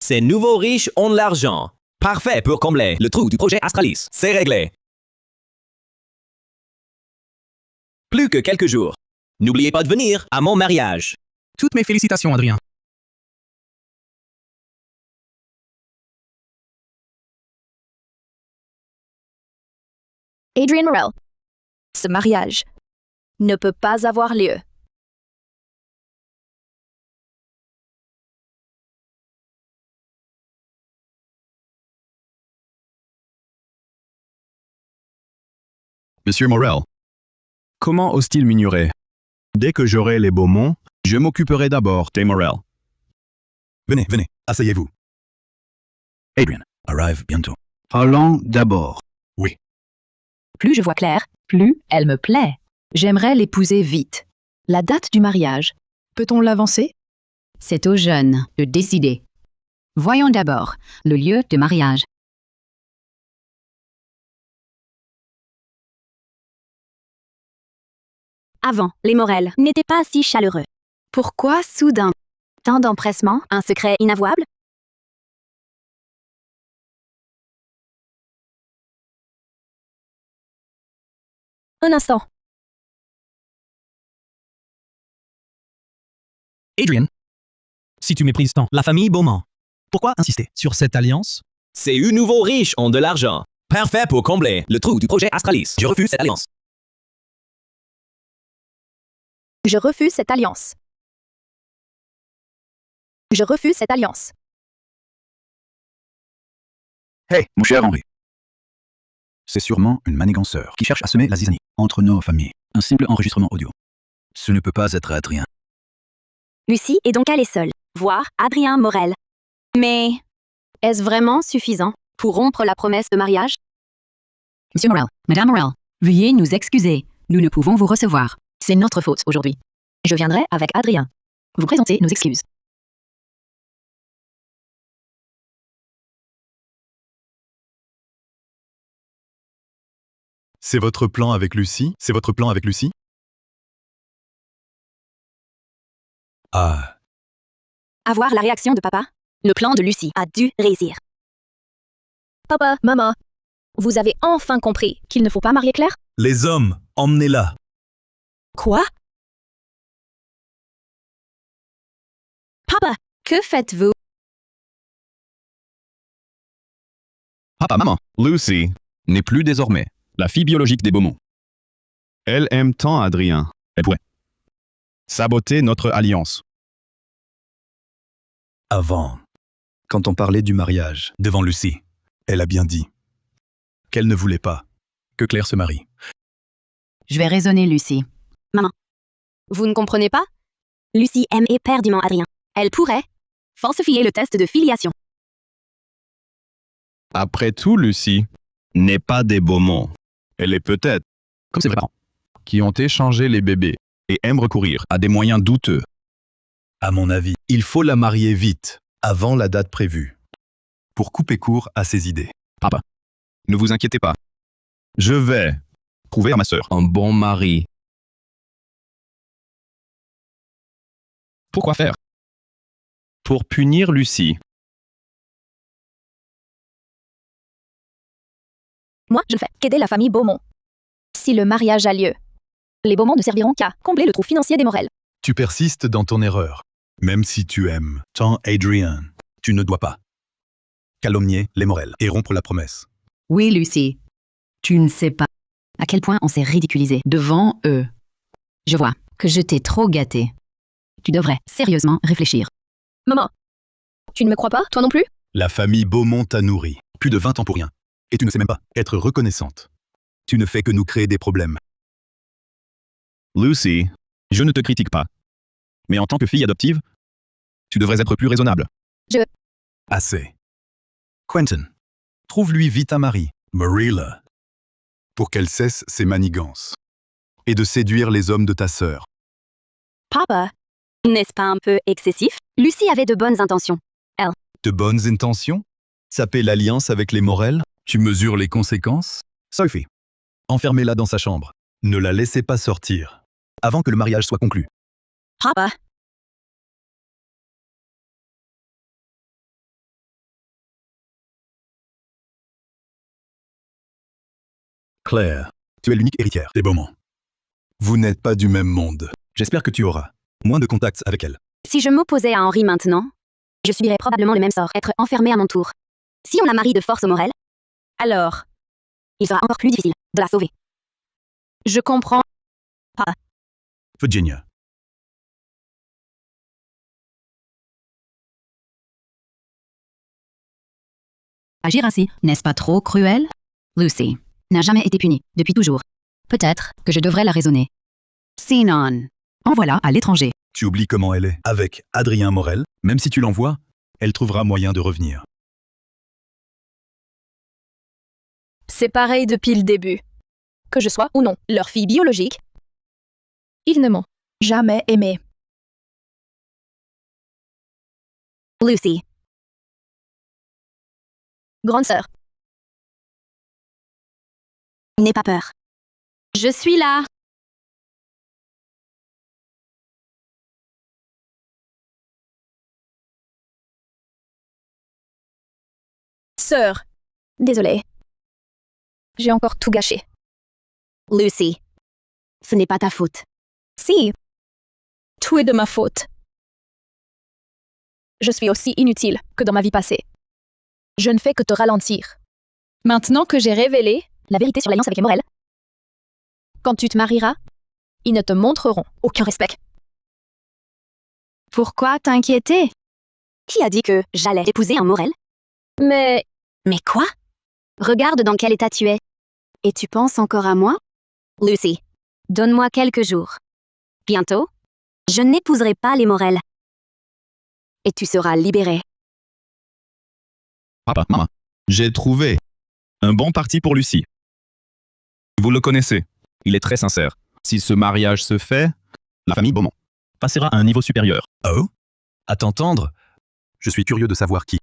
Ces nouveaux riches ont de l'argent. Parfait pour combler le trou du projet Astralis. C'est réglé. Plus que quelques jours. N'oubliez pas de venir à mon mariage. Toutes mes félicitations, Adrien. Adrien Morel. Ce mariage ne peut pas avoir lieu. Monsieur Morel, comment ose-t-il m'ignorer? Dès que j'aurai les Beaumont, je m'occuperai d'abord des Morel. Venez, venez, asseyez-vous. Adrian arrive bientôt. Parlons d'abord. Plus je vois Claire, plus elle me plaît. J'aimerais l'épouser vite. La date du mariage, peut-on l'avancer? C'est aux jeunes de décider. Voyons d'abord le lieu de mariage. Avant, les Morel n'étaient pas si chaleureux. Pourquoi soudain tant d'empressement, un secret inavouable? Un instant. Adrian, si tu méprises tant la famille Beaumont, pourquoi insister sur cette alliance? Ces nouveaux riches ont de l'argent. Parfait pour combler le trou du projet Astralis. Je refuse cette alliance. Je refuse cette alliance. Je refuse cette alliance. Hey, mon cher Henri. C'est sûrement une maniganceur qui cherche à semer la zizanie entre nos familles. Un simple enregistrement audio. Ce ne peut pas être Adrien. Lucie est donc allée seule, voir Adrien Morel. Mais est-ce vraiment suffisant pour rompre la promesse de mariage? Monsieur Morel, Madame Morel, veuillez nous excuser. Nous ne pouvons vous recevoir. C'est notre faute aujourd'hui. Je viendrai avec Adrien. Vous présentez nos excuses. C'est votre plan avec Lucie? C'est votre plan avec Lucie? Ah, Avoir la réaction de papa? Le plan de Lucie a dû réussir. Papa, maman, vous avez enfin compris qu'il ne faut pas marier Claire? les hommes, emmenez-la. Quoi? Papa, que faites-vous? Papa, maman, Lucy n'est plus désormais la fille biologique des Beaumont. Elle aime tant Adrien. Elle pourrait saboter notre alliance. Avant, quand on parlait du mariage devant Lucie, elle a bien dit qu'elle ne voulait pas que Claire se marie. Je vais raisonner, Lucie. Vous ne comprenez pas? Lucie aime éperdument Adrien. Elle pourrait falsifier le test de filiation. Après tout, Lucie n'est pas des Beaumont. Elle est peut-être, comme ses vrais parents, qui ont échangé les bébés et aiment recourir à des moyens douteux. À mon avis, il faut la marier vite, avant la date prévue, pour couper court à ses idées. Papa, ne vous inquiétez pas. Je vais trouver à ma sœur un bon mari. Pourquoi faire? Pour punir Lucie. Moi, je ne fais qu'aider la famille Beaumont. Si le mariage a lieu, les Beaumont ne serviront qu'à combler le trou financier des Morel. Tu persistes dans ton erreur. Même si tu aimes tant Adrien, tu ne dois pas calomnier les Morel et rompre la promesse. Oui, Lucie. Tu ne sais pas à quel point on s'est ridiculisé devant eux. Je vois que je t'ai trop gâté. Tu devrais sérieusement réfléchir. Maman, tu ne me crois pas, toi non plus? La famille Beaumont t'a nourri, plus de 20 ans pour rien. Et tu ne sais même pas être reconnaissante. Tu ne fais que nous créer des problèmes. Lucy Je ne te critique pas. Mais en tant que fille adoptive, tu devrais être plus raisonnable. Assez. Quentin, trouve-lui vite un mari, Marilla, pour qu'elle cesse ses manigances et de séduire les hommes de ta sœur. Papa, n'est-ce pas un peu excessif? Lucie avait de bonnes intentions. De bonnes intentions? Saper l'alliance avec les Morel? Tu mesures les conséquences? Sophie, enfermez-la dans sa chambre. Ne la laissez pas sortir avant que le mariage soit conclu. Papa, Claire, tu es l'unique héritière des Beaumont. Vous n'êtes pas du même monde. J'espère que tu auras moins de contacts avec elle. si je m'opposais à Henri maintenant, je subirais probablement le même sort, être enfermée à mon tour. Si on la marie de force au Morel, alors il sera encore plus difficile de la sauver. Je comprends. Virginia. Agir ainsi, n'est-ce pas trop cruel? Lucy n'a jamais été punie, depuis toujours. Peut-être que je devrais la raisonner. Sinon, envoie-la à l'étranger. Tu oublies comment elle est avec Adrien Morel. Même si tu l'envoies, elle trouvera moyen de revenir. C'est pareil depuis le début. Que je sois ou non leur fille biologique, ils ne m'ont jamais aimée. Lucy, Grande sœur, n'aie pas peur. Je suis là. sœur, désolée. J'ai encore tout gâché. Lucy, ce n'est pas ta faute. Si, tout est de ma faute. Je suis aussi inutile que dans ma vie passée. Je ne fais que te ralentir. Maintenant que j'ai révélé la vérité sur l'alliance avec les Morel, quand tu te marieras, ils ne te montreront aucun respect. Pourquoi t'inquiéter? Qui a dit que j'allais épouser un Morel? Mais Mais quoi? Regarde dans quel état tu es. Et tu penses encore à moi? Lucy, donne-moi quelques jours. Bientôt, je n'épouserai pas les Morel. Et tu seras libérée. Papa, maman, j'ai trouvé un bon parti pour Lucie. Vous le connaissez, il est très sincère. Si ce mariage se fait, la famille Beaumont passera à un niveau supérieur. Oh? À t'entendre, je suis curieux de savoir qui.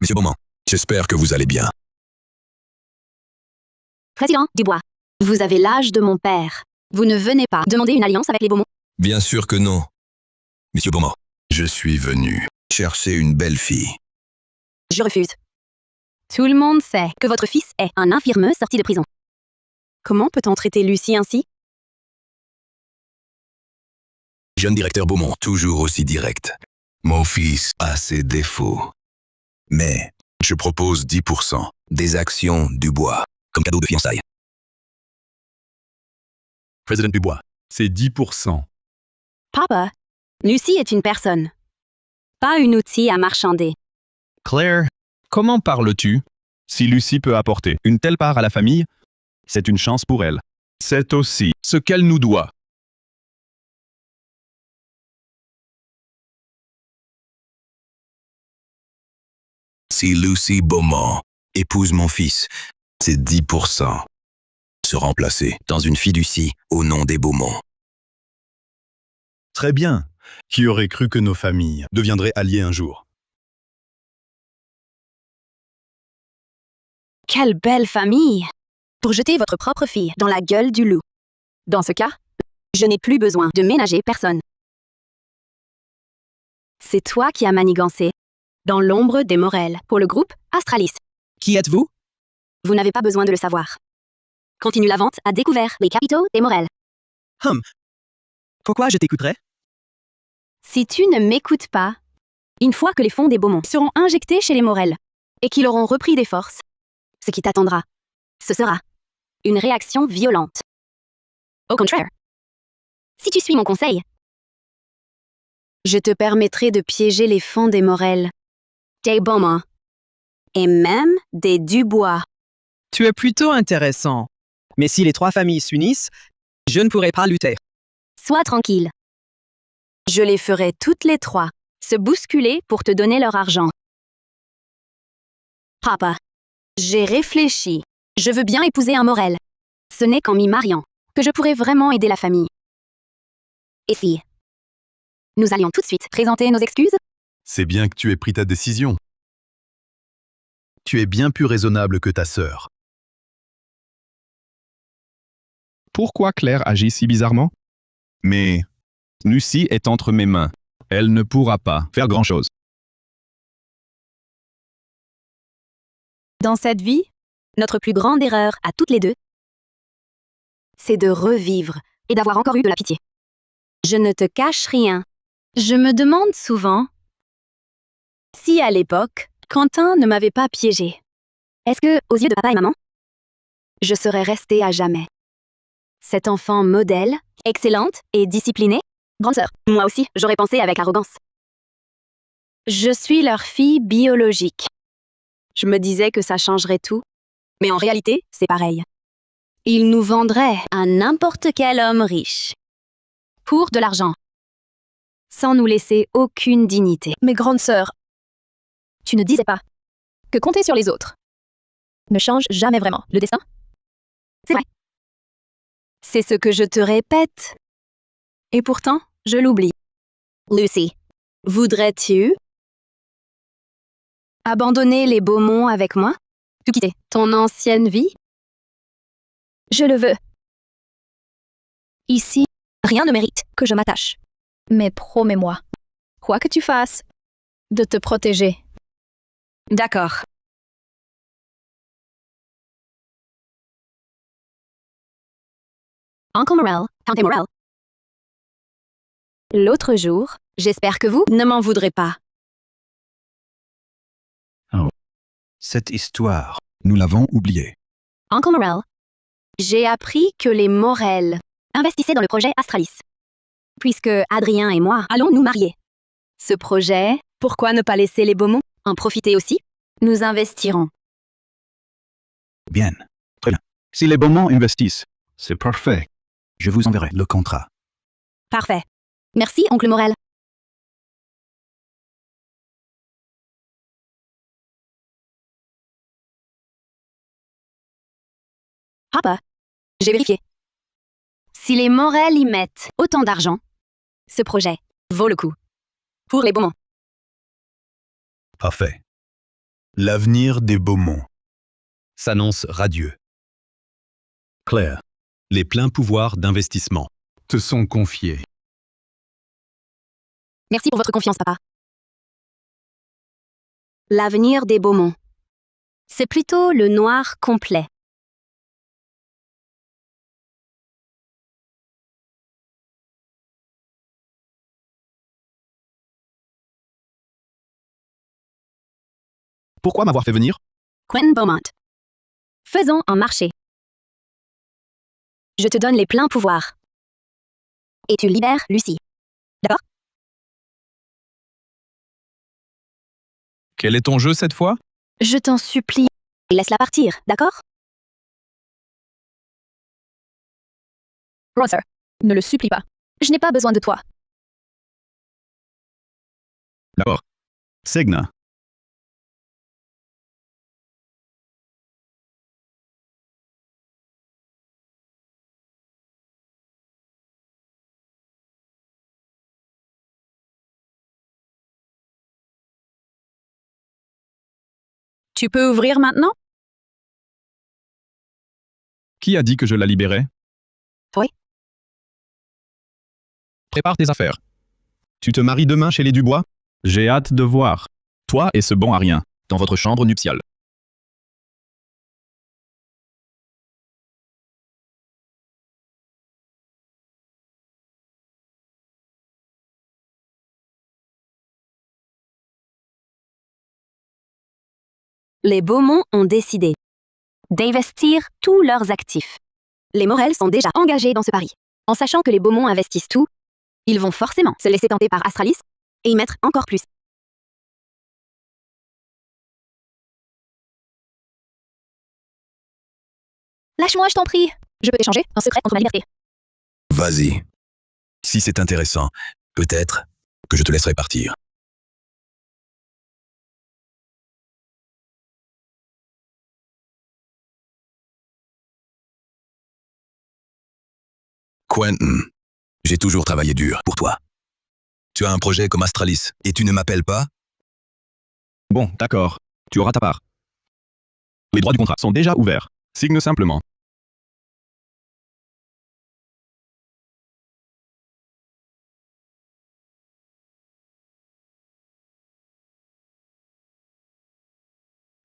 Monsieur Beaumont, j'espère que vous allez bien. Président Dubois, vous avez l'âge de mon père. Vous ne venez pas demander une alliance avec les Beaumont? Bien sûr que non. Monsieur Beaumont, je suis venu chercher une belle fille. Je refuse. Tout le monde sait que votre fils est un infirmeux sorti de prison. Comment peut-on traiter Lucie ainsi? Jeune directeur Beaumont, toujours aussi direct. Mon fils a ses défauts. Mais je propose 10% des actions Dubois comme cadeau de fiançailles. Président Dubois, c'est 10%. Papa, Lucie est une personne, pas une outil à marchander. Claire, comment parles-tu? Si Lucie peut apporter une telle part à la famille, c'est une chance pour elle. C'est aussi ce qu'elle nous doit. Si Lucie Beaumont épouse mon fils, c'est 10%. Se remplacer dans une fiducie au nom des Beaumont. Très bien. Qui aurait cru que nos familles deviendraient alliées un jour? Quelle belle famille! Pour jeter votre propre fille dans la gueule du loup. Dans ce cas, je n'ai plus besoin de ménager personne. C'est toi qui as manigancé, dans l'ombre des Morel, pour le groupe Astralis. Qui êtes-vous? Vous n'avez pas besoin de le savoir. Continue la vente à découvert les capitaux des Morel. Pourquoi je t'écouterais? Si tu ne m'écoutes pas, une fois que les fonds des Beaumont seront injectés chez les Morel et qu'ils auront repris des forces, ce qui t'attendra, ce sera une réaction violente. Au contraire, si tu suis mon conseil, je te permettrai de piéger les fonds des Morel, des Beaumont et même des Dubois. Tu es plutôt intéressant. Mais si les trois familles s'unissent, je ne pourrai pas lutter. Sois tranquille. Je les ferai toutes les trois se bousculer pour te donner leur argent. Papa, j'ai réfléchi. Je veux bien épouser un Morel. Ce n'est qu'en m'y mariant que je pourrai vraiment aider la famille. Et si nous allions tout de suite présenter nos excuses? C'est bien que tu aies pris ta décision. Tu es bien plus raisonnable que ta sœur. Pourquoi Claire agit si bizarrement? Mais Lucie est entre mes mains. Elle ne pourra pas faire grand-chose. Dans cette vie, notre plus grande erreur à toutes les deux, c'est de revivre et d'avoir encore eu de la pitié. Je ne te cache rien. Je me demande souvent si à l'époque, Quentin ne m'avait pas piégée. Est-ce que, aux yeux de papa et maman, je serais restée à jamais cette enfant modèle, excellente et disciplinée? Grande sœur, moi aussi, j'aurais pensé avec arrogance. Je suis leur fille biologique. Je me disais que ça changerait tout, mais en réalité, c'est pareil. Ils nous vendraient à n'importe quel homme riche. Pour de l'argent. Sans nous laisser aucune dignité. Mais grande sœur, tu ne disais pas que compter sur les autres ne change jamais vraiment le destin? C'est vrai. C'est ce que je te répète. Et pourtant, je l'oublie. Lucy, voudrais-tu abandonner les Beaumont avec moi? Tout quitter ton ancienne vie? Je le veux. Ici, rien ne mérite que je m'attache. Mais promets-moi, quoi que tu fasses, de te protéger. D'accord. Uncle Morel, Tante Morel. L'autre jour, j'espère que vous ne m'en voudrez pas. Cette histoire, nous l'avons oubliée. Uncle Morel, j'ai appris que les Morel investissaient dans le projet Astralis. Puisque Adrien et moi allons nous marier. Ce projet, pourquoi ne pas laisser les Beaumont en profiter aussi? Nous investirons. Bien. Très bien. Si les Beaumont investissent, c'est parfait. Je vous enverrai le contrat. Parfait. Merci, oncle Morel. Papa, j'ai vérifié. Si les Morel y mettent autant d'argent, ce projet vaut le coup. Pour les Beaumont. Parfait. L'avenir des Beaumont s'annonce radieux. Claire, les pleins pouvoirs d'investissement te sont confiés. Merci pour votre confiance, papa. L'avenir des Beaumont. C'est plutôt le noir complet. Pourquoi m'avoir fait venir? Quentin Beaumont. Faisons un marché. Je te donne les pleins pouvoirs. Et tu libères Lucie. D'accord? Quel est ton jeu cette fois? Je t'en supplie. Laisse-la partir, d'accord? Rother, ne le supplie pas. Je n'ai pas besoin de toi. D'accord. Segna. Tu peux ouvrir maintenant? Qui a dit que je la libérais? Oui. Prépare tes affaires. Tu te maries demain chez les Dubois? J'ai hâte de voir. Toi et ce bon à rien, dans votre chambre nuptiale. Les Beaumont ont décidé d'investir tous leurs actifs. Les Morel sont déjà engagés dans ce pari. En sachant que les Beaumont investissent tout, ils vont forcément se laisser tenter par Astralis et y mettre encore plus. Lâche-moi, je t'en prie. Je peux échanger un secret contre ma liberté. Vas-y. Si c'est intéressant, peut-être que je te laisserai partir. Quentin, j'ai toujours travaillé dur pour toi. Tu as un projet comme Astralis et tu ne m'appelles pas? Bon, d'accord. Tu auras ta part. Les droits du contrat sont déjà ouverts. Signe simplement.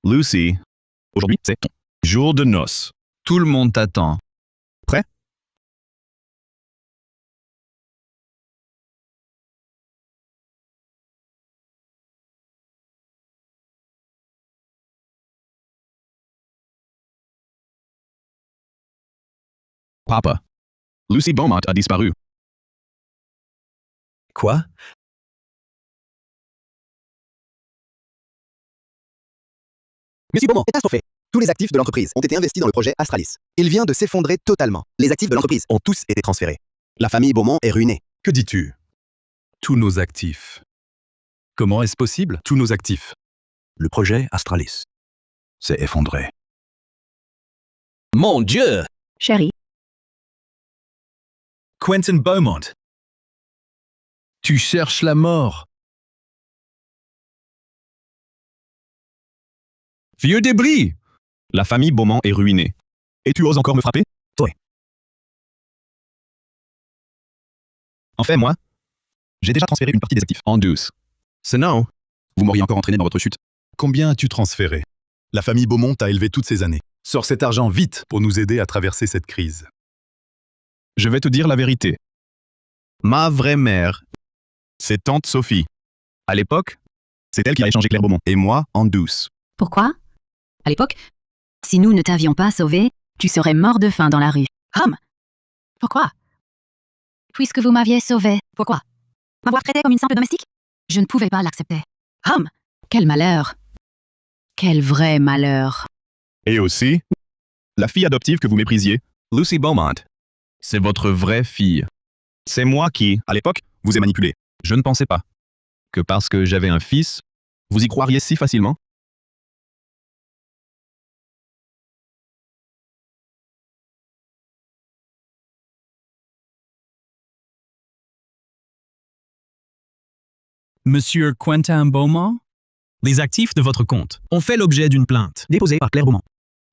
Lucy, aujourd'hui, c'est ton jour de noces. Tout le monde t'attend. Prêt? Papa. Lucy Beaumont a disparu. Quoi? Monsieur Beaumont, catastrophé. Tous les actifs de l'entreprise ont été investis dans le projet Astralis. Il vient de s'effondrer totalement. Les actifs de l'entreprise ont tous été transférés. La famille Beaumont est ruinée. Que dis-tu? Tous nos actifs. Comment est-ce possible? Tous nos actifs. Le projet Astralis s'est effondré. Mon Dieu! Chérie, Quentin Beaumont. Tu cherches la mort. Vieux débris! La famille Beaumont est ruinée. Et tu oses encore me frapper? Toi. En fait, moi, j'ai déjà transféré une partie des actifs en douce. Sinon, vous m'auriez encore entraîné dans votre chute. Combien as-tu transféré? La famille Beaumont t'a élevé toutes ces années. Sors cet argent vite pour nous aider à traverser cette crise. Je vais te dire la vérité. Ma vraie mère, c'est tante Sophie. À l'époque, c'est elle qui a échangé Claire Beaumont et moi en douce. Pourquoi? À l'époque, si nous ne t'avions pas sauvé, tu serais mort de faim dans la rue. Pourquoi? Puisque vous m'aviez sauvé, pourquoi? M'avoir traité comme une simple domestique? Je ne pouvais pas l'accepter. Quel malheur! Quel vrai malheur! Et aussi, la fille adoptive que vous méprisiez, Lucy Beaumont. C'est votre vraie fille. C'est moi qui, à l'époque, vous ai manipulé. Je ne pensais pas que parce que j'avais un fils, vous y croiriez si facilement. Monsieur Quentin Beaumont, les actifs de votre compte ont fait l'objet d'une plainte Déposé par Claire Beaumont.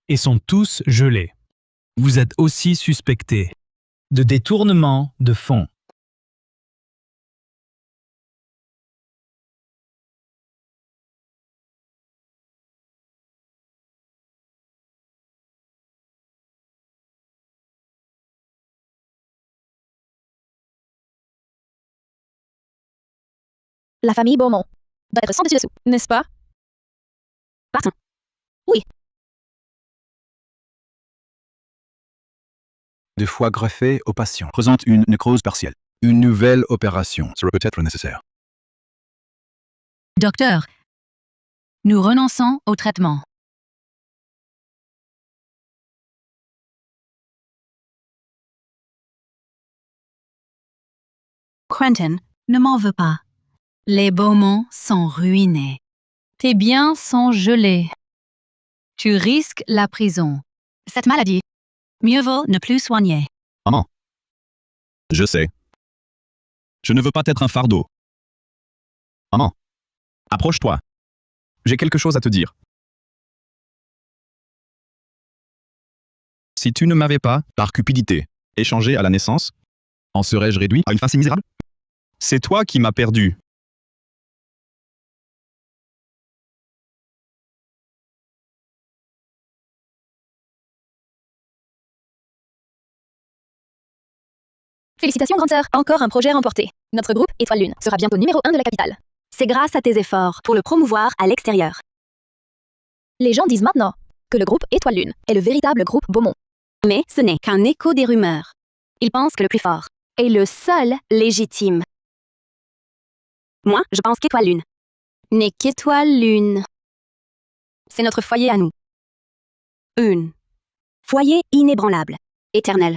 et sont tous gelés. Vous êtes aussi suspecté de détournement de fonds. la famille Beaumont doit être sans dessus dessous, n'est-ce pas? Partons. De foie greffé au patient présente une nécrose partielle. Une nouvelle opération sera peut-être nécessaire. Docteur, nous renonçons au traitement. Quentin, ne m'en veux pas. Les Beaumont sont ruinés. Tes biens sont gelés. Tu risques la prison. Cette maladie, mieux vaut ne plus soigner. Maman. Je sais. Je ne veux pas être un fardeau. Maman. Approche-toi. J'ai quelque chose à te dire. Si tu ne m'avais pas, par cupidité, échangé à la naissance, en serais-je réduit à une fin si misérable? C'est toi qui m'as perdu. Félicitations, grande sœur. Encore un projet remporté. Notre groupe, Étoile Lune, sera bientôt numéro 1 de la capitale. C'est grâce à tes efforts pour le promouvoir à l'extérieur. Les gens disent maintenant que le groupe Étoile Lune est le véritable groupe Beaumont. Mais ce n'est qu'un écho des rumeurs. Ils pensent que le plus fort est le seul légitime. Moi, je pense qu'Étoile Lune n'est qu'Étoile Lune. C'est notre foyer à nous. Une Foyer inébranlable. Éternel.